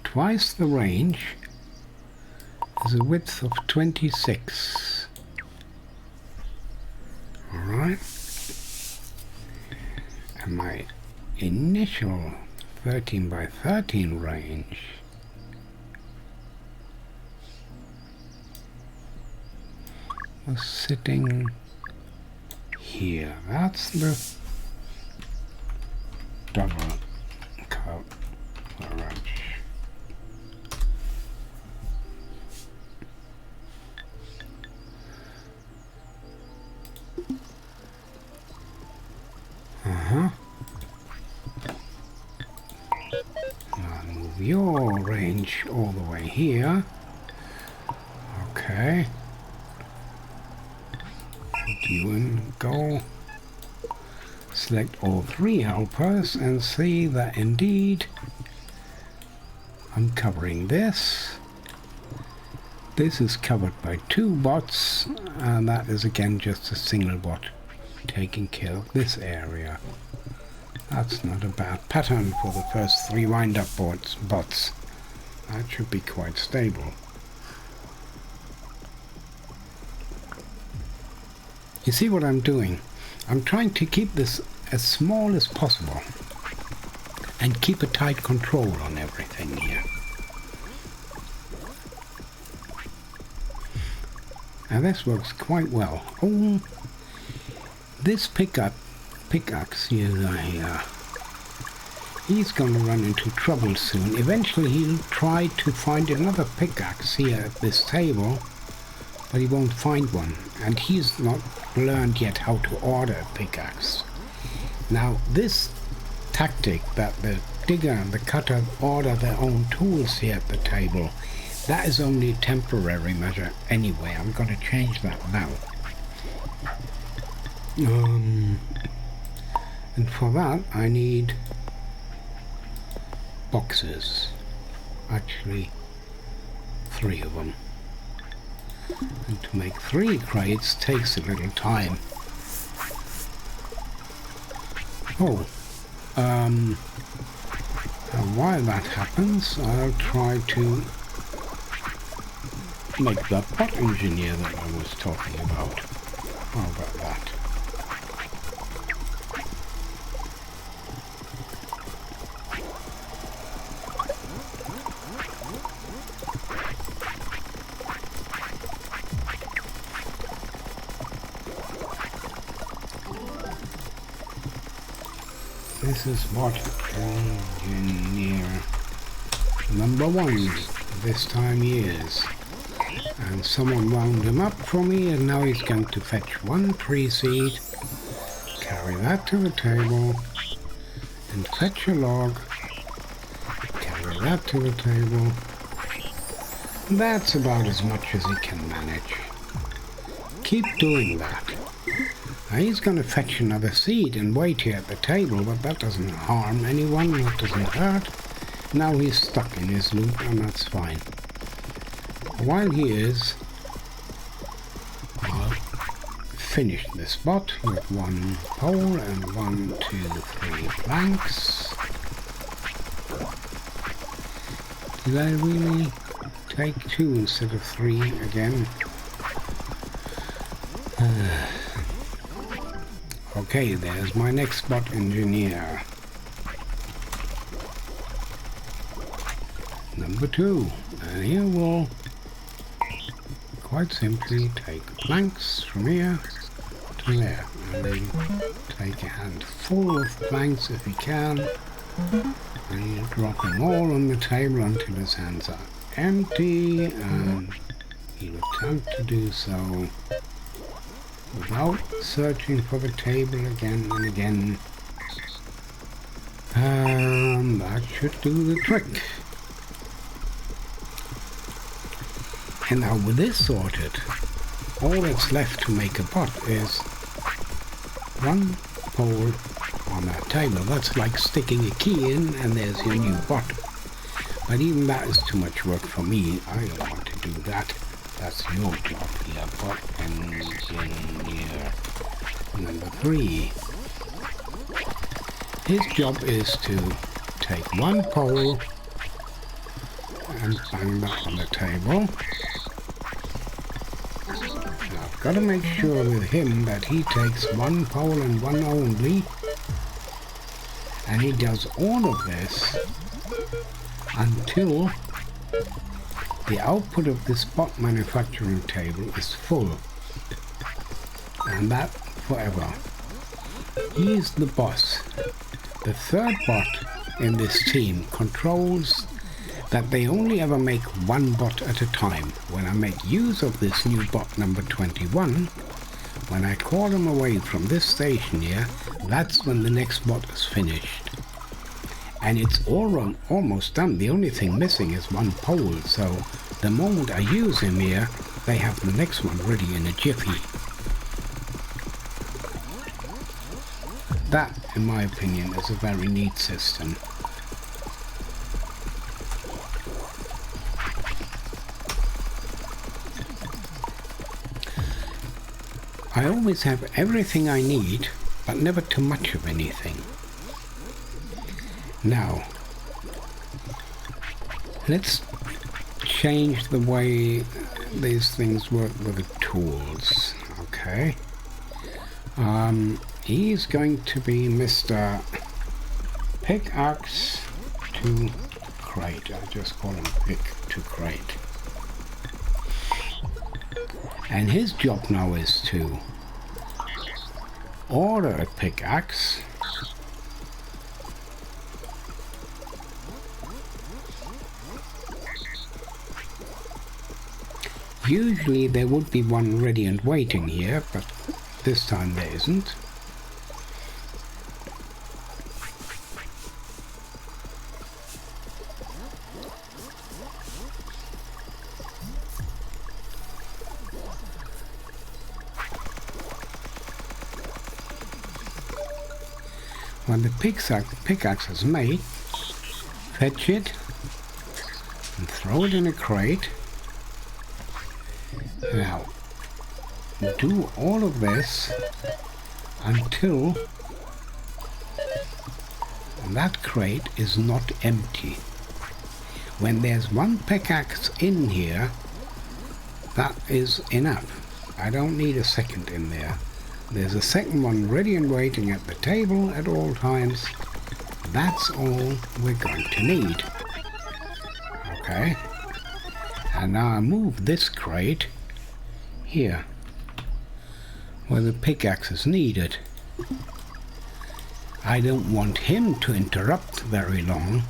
Twice the range is a width of 26. Alright. And my initial 13 by 13 range was sitting here. That's the double coverage. range all the way here. Okay. You and go. Select all 3 helpers and see that indeed I'm covering this. This is covered by 2 bots, and that is again just a single bot taking care of this area. That's not a bad pattern for the first 3 wind-up bots. That should be quite stable. You see what I'm doing? I'm trying to keep this as small as possible and keep a tight control on everything here. And this works quite well. Oh, this pickaxe user here, he's going to run into trouble soon. Eventually he'll try to find another pickaxe here at this table, but he won't find one. And he's not learned yet how to order a pickaxe. Now this tactic that the digger and the cutter order their own tools here at the table, that is only a temporary measure anyway. I'm going to change that now. And for that I need boxes. Actually 3 of them. And to make 3 crates takes a little time. Oh, and while that happens, I'll try to make that bot engineer that I was talking about. How about that? This is bot engineer number 1 this time he is. And someone wound him up for me, and now he's going to fetch 1 tree seed, carry that to the table, and fetch a log, carry that to the table. That's about as much as he can manage. Keep doing that. Now he's going to fetch another seed and wait here at the table, but that doesn't harm anyone, that doesn't hurt. Now he's stuck in his loop, and that's fine. While he is, I'll finish this bot with 1 pole and 1, 2, 3 planks. Did I really take 2 instead of 3 again? Okay, there's my next bot engineer. Number 2. And here we'll quite simply take planks from here to there, and then take a handful of planks if you can, and you drop them all on the table until his hands are empty, and he'll attempt to do so without searching for the table again and again. That should do the trick. And now with this sorted, all that's left to make a bot is 1 pole on that table. That's like sticking a key in and there's your new bot. But even that is too much work for me. I don't want to do that. That's your job here, bot engineer number 3. His job is to take 1 pole and bang that on the table. Got to make sure with him that he takes 1 pole and 1 only, and he does all of this until the output of this bot manufacturing table is full, and that forever. He is the boss. The 3rd bot in this team controls that they only ever make 1 bot at a time. When I make use of this new bot number 21, when I call him away from this station here, that's when the next bot is finished. And it's almost done. The only thing missing is one pole, so the moment I use him here, they have the next one ready in a jiffy. That, in my opinion, is a very neat system. I always have everything I need, but never too much of anything. Now, let's change the way these things work with the tools. Okay. He's going to be Mr. Pickaxe to Crate. I just call him Pick to Crate. And his job now is to order a pickaxe, usually there would be one ready and waiting here, but this time there isn't. When the pickaxe is made, fetch it and throw it in a crate. Now, do all of this until that crate is not empty. When there's one pickaxe in here, that is enough. I don't need a second in there. There's a second one ready and waiting at the table at all times. That's all we're going to need. Okay. And now I move this crate here, where the pickaxe is needed. I don't want him to interrupt very long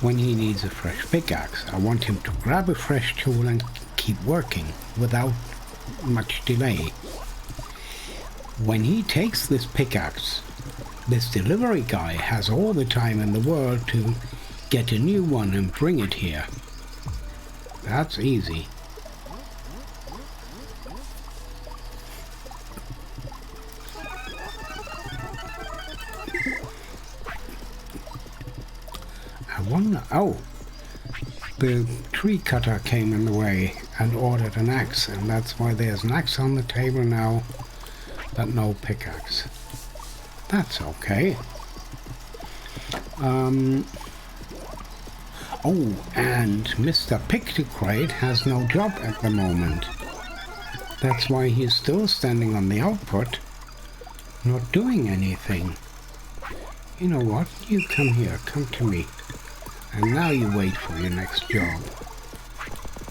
when he needs a fresh pickaxe. I want him to grab a fresh tool and keep working without much delay. When he takes this pickaxe, this delivery guy has all the time in the world to get a new one and bring it here. That's easy. I wonder... Oh! The tree cutter came in the way and ordered an axe, and that's why there's an axe on the table now, but no pickaxe. That's okay. Oh, and Mr. Pick-to-Crate has no job at the moment. That's why he's still standing on the output, not doing anything. You know what? You come here, come to me. And now you wait for your next job.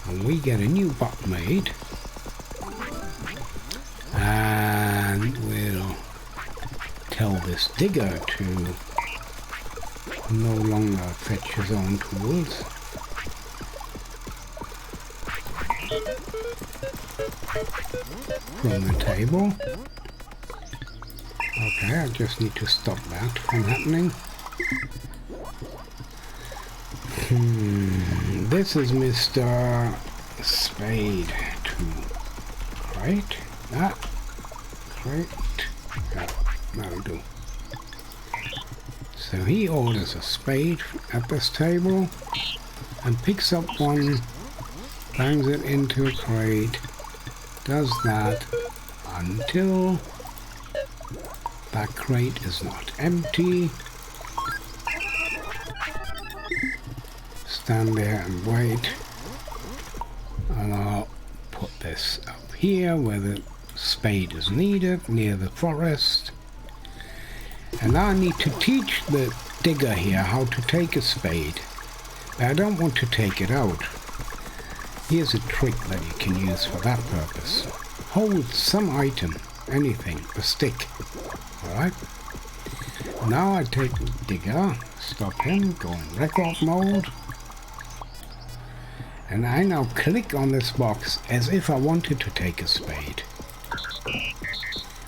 And we get a new bot made. And we'll tell this digger to no longer fetch his own tools. From the table. Okay, I just need to stop that from happening. This is Mr. Spade to Crate. That crate. Yeah, that'll do. So he orders a spade at this table and picks up one, bangs it into a crate, does that until that crate is not empty. Stand there and wait, and I'll put this up here where the spade is needed, near the forest. And now I need to teach the digger here how to take a spade. But I don't want to take it out. Here's a trick that you can use for that purpose. Hold some item, anything, a stick. Alright? Now I take the digger, stop him, go in record mode. And I now click on this box as if I wanted to take a spade.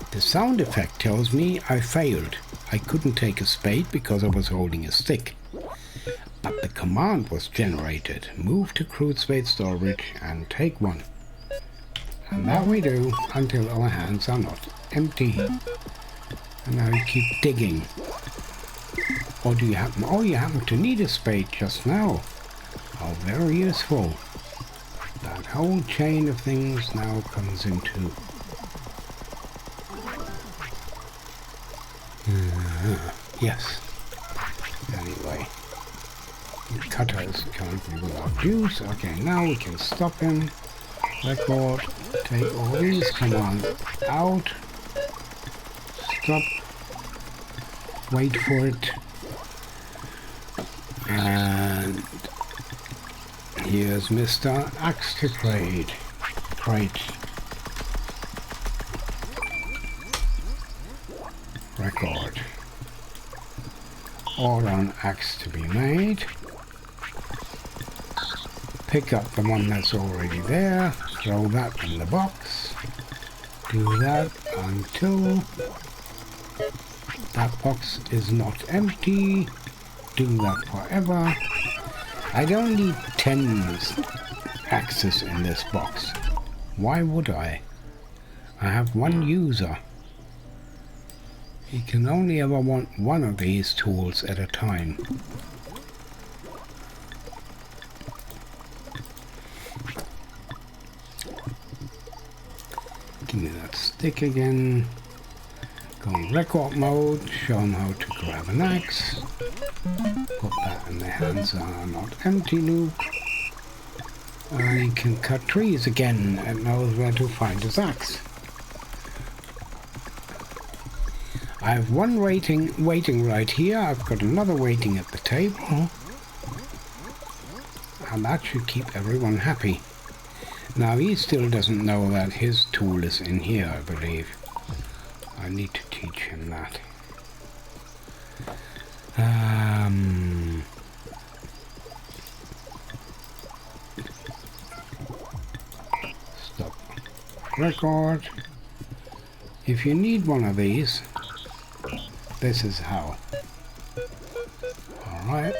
The sound effect tells me I failed. I couldn't take a spade because I was holding a stick. But the command was generated. Move to crude spade storage and take one. And that we do until our hands are not empty. And now you keep digging. Or do you happen... Oh, you happen to need a spade just now. Oh, very useful. That whole chain of things now comes into... yes. Anyway. The cutter is currently without juice. Okay, now we can stop him. Record. Take all these commands out. Stop. Wait for it. And here's Mr. Axe to trade. Record. Order an axe to be made. Pick up the one that's already there. Throw that in the box. Do that until that box is not empty. Do that forever. I don't need 10 axes in this box. Why would I? I have one user. He can only ever want one of these tools at a time. Give me that stick again. Go in record mode, show him how to grab an axe. Put that in the hands are not empty loop. He can cut trees again and knows where to find his axe. I have one waiting right here. I've got another waiting at the table. And that should keep everyone happy. Now he still doesn't know that his tool is in here, I believe. I need to teach him that. Stop. Record. If you need one of these, this is how. Alright.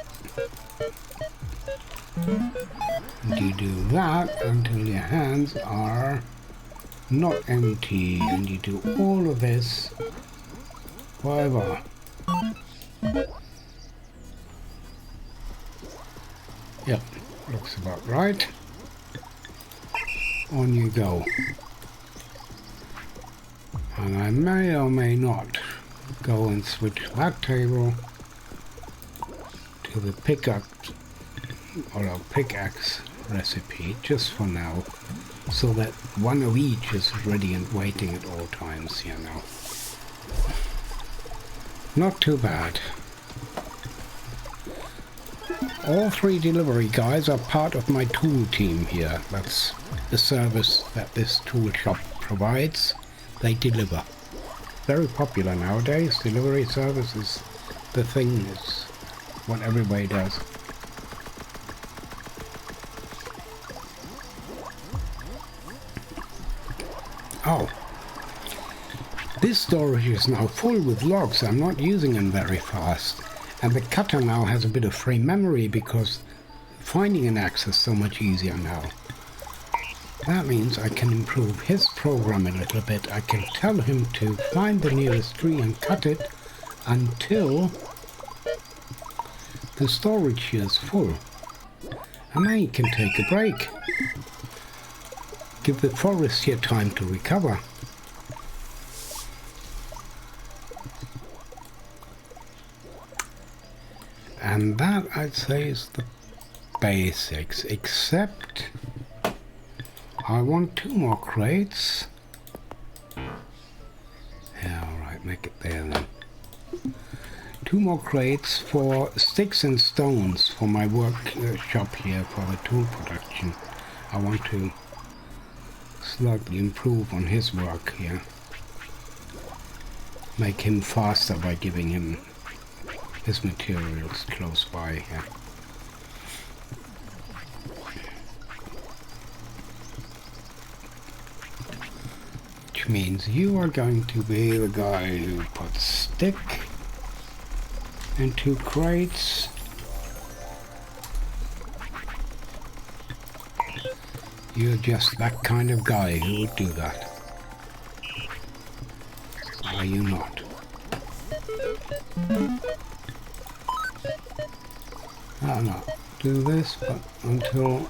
And you do that until your hands are not empty, and you do all of this forever. Yep, looks about right. On you go. And I may or may not go and switch that table to the pickaxe or a pickaxe recipe just for now, so that one of each is ready and waiting at all times, you know. Not too bad. All 3 delivery guys are part of my tool team here. That's the service that this tool shop provides. They deliver. Very popular nowadays. Delivery service is the thing. It's what everybody does. Oh. This storage is now full with logs. I'm not using them very fast. And the cutter now has a bit of free memory because finding an axe is so much easier now. That means I can improve his program a little bit. I can tell him to find the nearest tree and cut it until the storage here is full. And then he can take a break. Give the forest here time to recover. And that, I'd say, is the basics, except I want 2 more crates. Yeah, alright, make it there then. 2 more crates for sticks and stones for my workshop here for the tool production. I want to slightly improve on his work here. Make him faster by giving him his materials close by here. Which means you are going to be the guy who puts stick and 2 crates. You're just that kind of guy who would do that. Are you not? I'll not do this, but until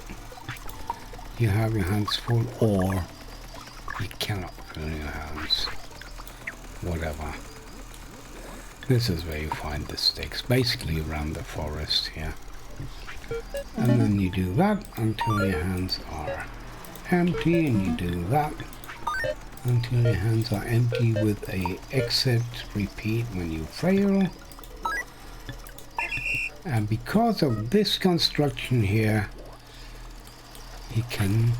you have your hands full, or you cannot fill your hands. Whatever. This is where you find the sticks, basically around the forest here. And then you do that until your hands are empty, and you do that until your hands are empty with a exit repeat when you fail. And because of this construction here, you can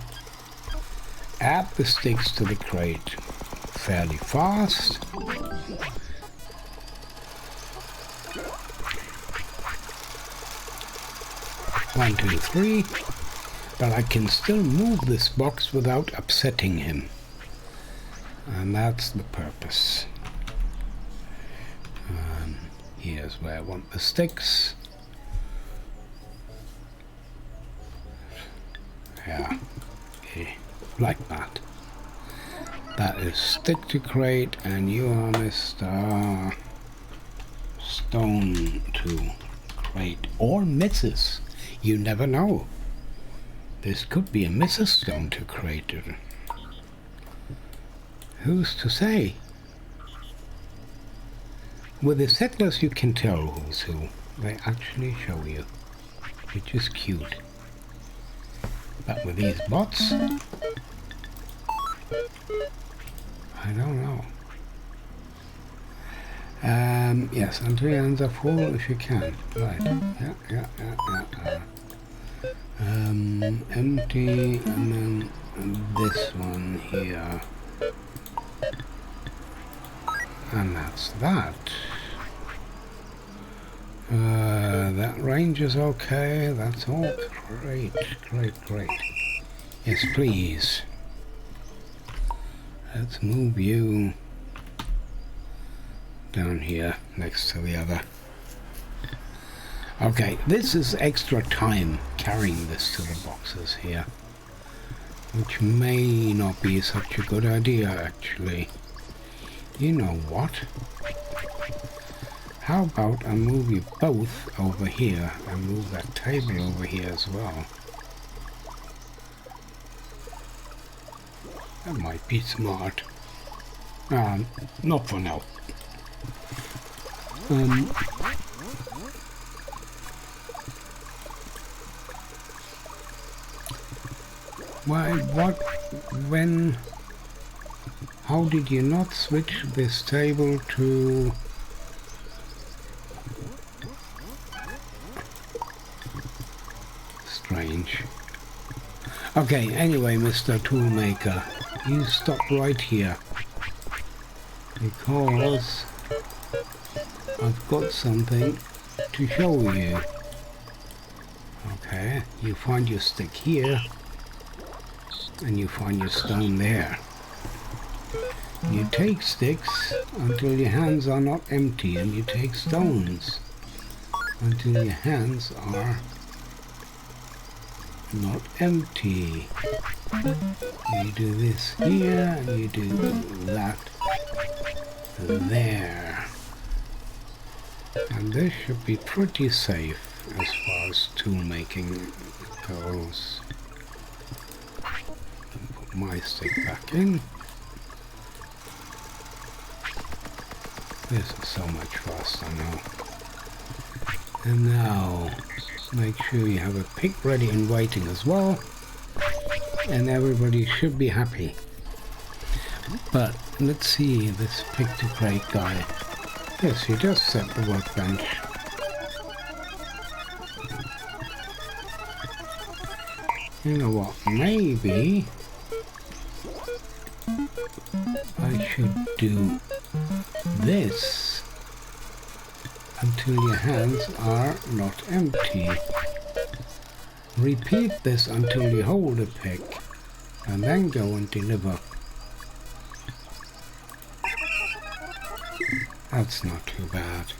add the sticks to the crate fairly fast. One, two, three. But I can still move this box without upsetting him. And that's the purpose. Here's where I want the sticks. Yeah, okay, like that. That is stick to crate, and you are Mr. Stone to crate. Or Mrs. You never know. This could be a Mrs. Stone to crate. Who's to say? With the settlers you can tell who's who. They actually show you, which is cute. But with these bots, I don't know. Yes, until your hands are full if you can. Right. Yeah. Empty, and then this one here. And that's that. That range is okay. That's all great. Yes, please. Let's move you down here next to the other. Okay, this is extra time carrying this to the boxes here, which may not be such a good idea actually. You know what? How about I move you both over here and move that table over here as well? That might be smart. Not for now. Why, what, when, how did you not switch this table to strange? Okay, anyway, Mr. Toolmaker, you stop right here, because I've got something to show you. Okay, you find your stick here, and you find your stone there. You take sticks until your hands are not empty, and you take stones until your hands are not empty. You do this here, and you do that there. And this should be pretty safe as far as tool making goes. Put my stick back in. This is so much faster now. And now, make sure you have a pick ready and waiting as well. And everybody should be happy. But let's see this pick to crate guy. Yes, you just set the workbench. You know what, maybe I should do this until your hands are not empty. Repeat this until you hold a pick, and then go and deliver. That's not too bad.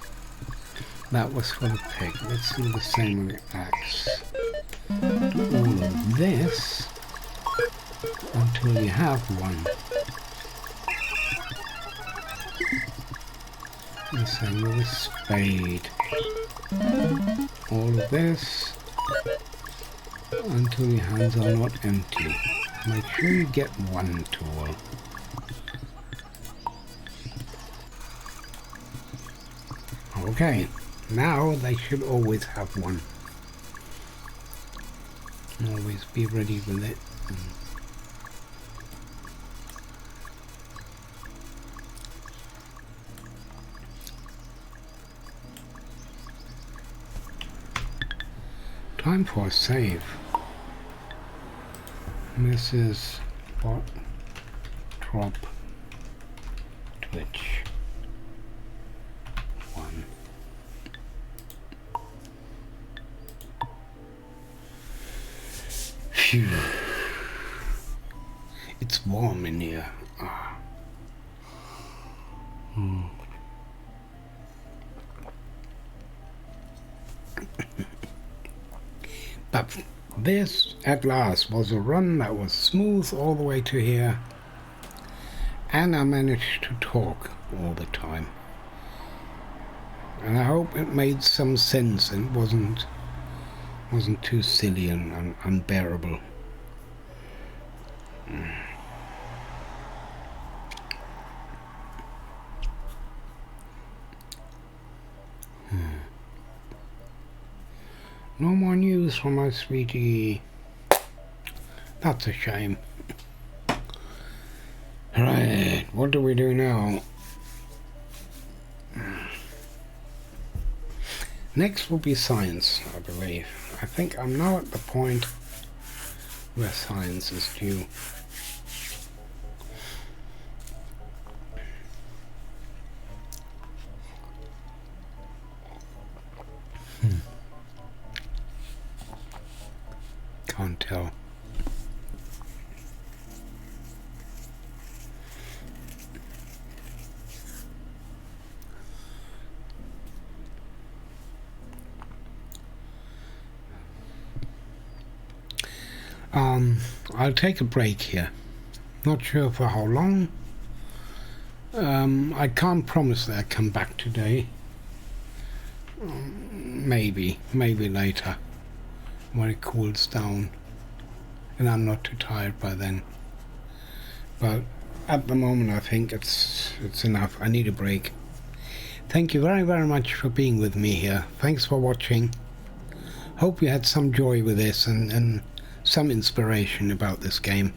That was for the pig. Let's do the same with axe. Do all of this until you have one. The same with a spade. All of this until your hands are not empty. Make sure you get one tool. Okay, now they should always have one. Always be ready with it. Time for a save. This is what? Drop Twitch 1. Phew. It's warm in here. Ah. But this, at last, was a run that was smooth all the way to here. And I managed to talk all the time. And I hope it made some sense and wasn't too silly and unbearable. No more news from my sweetie. That's a shame. Right, what do we do now? Next will be science, I believe. I think I'm now at the point where science is due. Can't tell. I'll take a break here. Not sure for how long. I can't promise that I'll come back today. Maybe later, when it cools down and I'm not too tired by then. But at the moment I think it's enough. I need a break. Thank you very, very much for being with me here. Thanks for watching. Hope you had some joy with this and some inspiration about this game.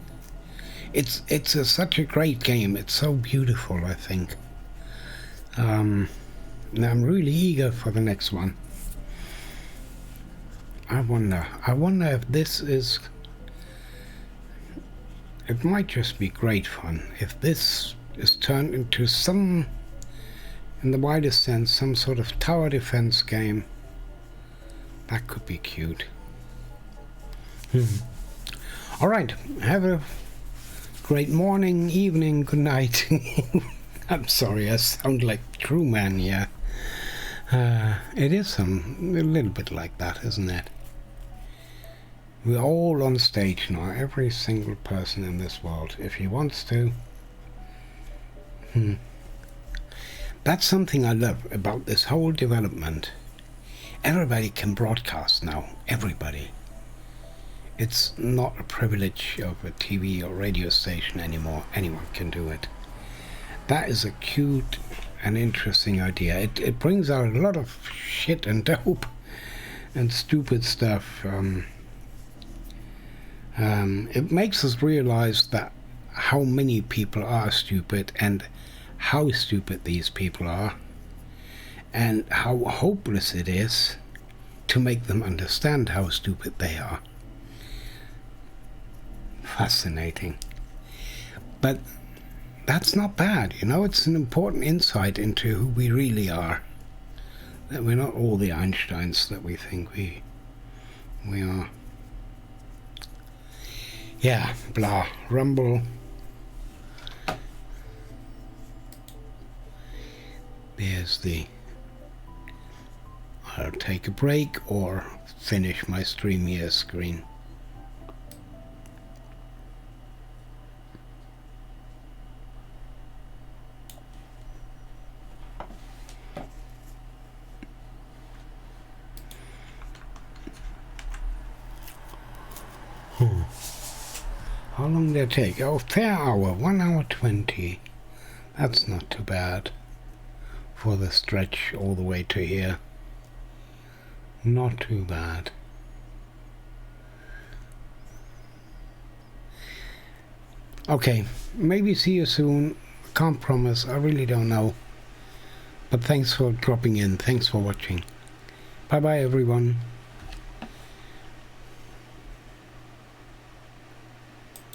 It's such a great game. It's so beautiful, I think. And I'm really eager for the next one. I wonder if this is... It might just be great fun. If this is turned into some, in the widest sense, some sort of tower defense game, that could be cute. Alright, have a great morning, evening, good night. I'm sorry, I sound like True Man here. It is a little bit like that, isn't it? We're all on stage now, every single person in this world, if he wants to. That's something I love about this whole development. Everybody can broadcast now, everybody. It's not a privilege of a TV or radio station anymore, anyone can do it. That is a cute and interesting idea. It brings out a lot of shit and dope and stupid stuff. It makes us realize that how many people are stupid and how stupid these people are and how hopeless it is to make them understand how stupid they are. Fascinating. But that's not bad, you know. It's an important insight into who we really are. That we're not all the Einsteins that we think we are. Yeah, blah, rumble. There's the I'll take a break or finish my stream here screen. How long did it take? Oh, fair hour, 1 hour 20. That's not too bad for the stretch all the way to here. Not too bad. Okay, maybe see you soon. Can't promise, I really don't know. But thanks for dropping in, thanks for watching. Bye bye everyone.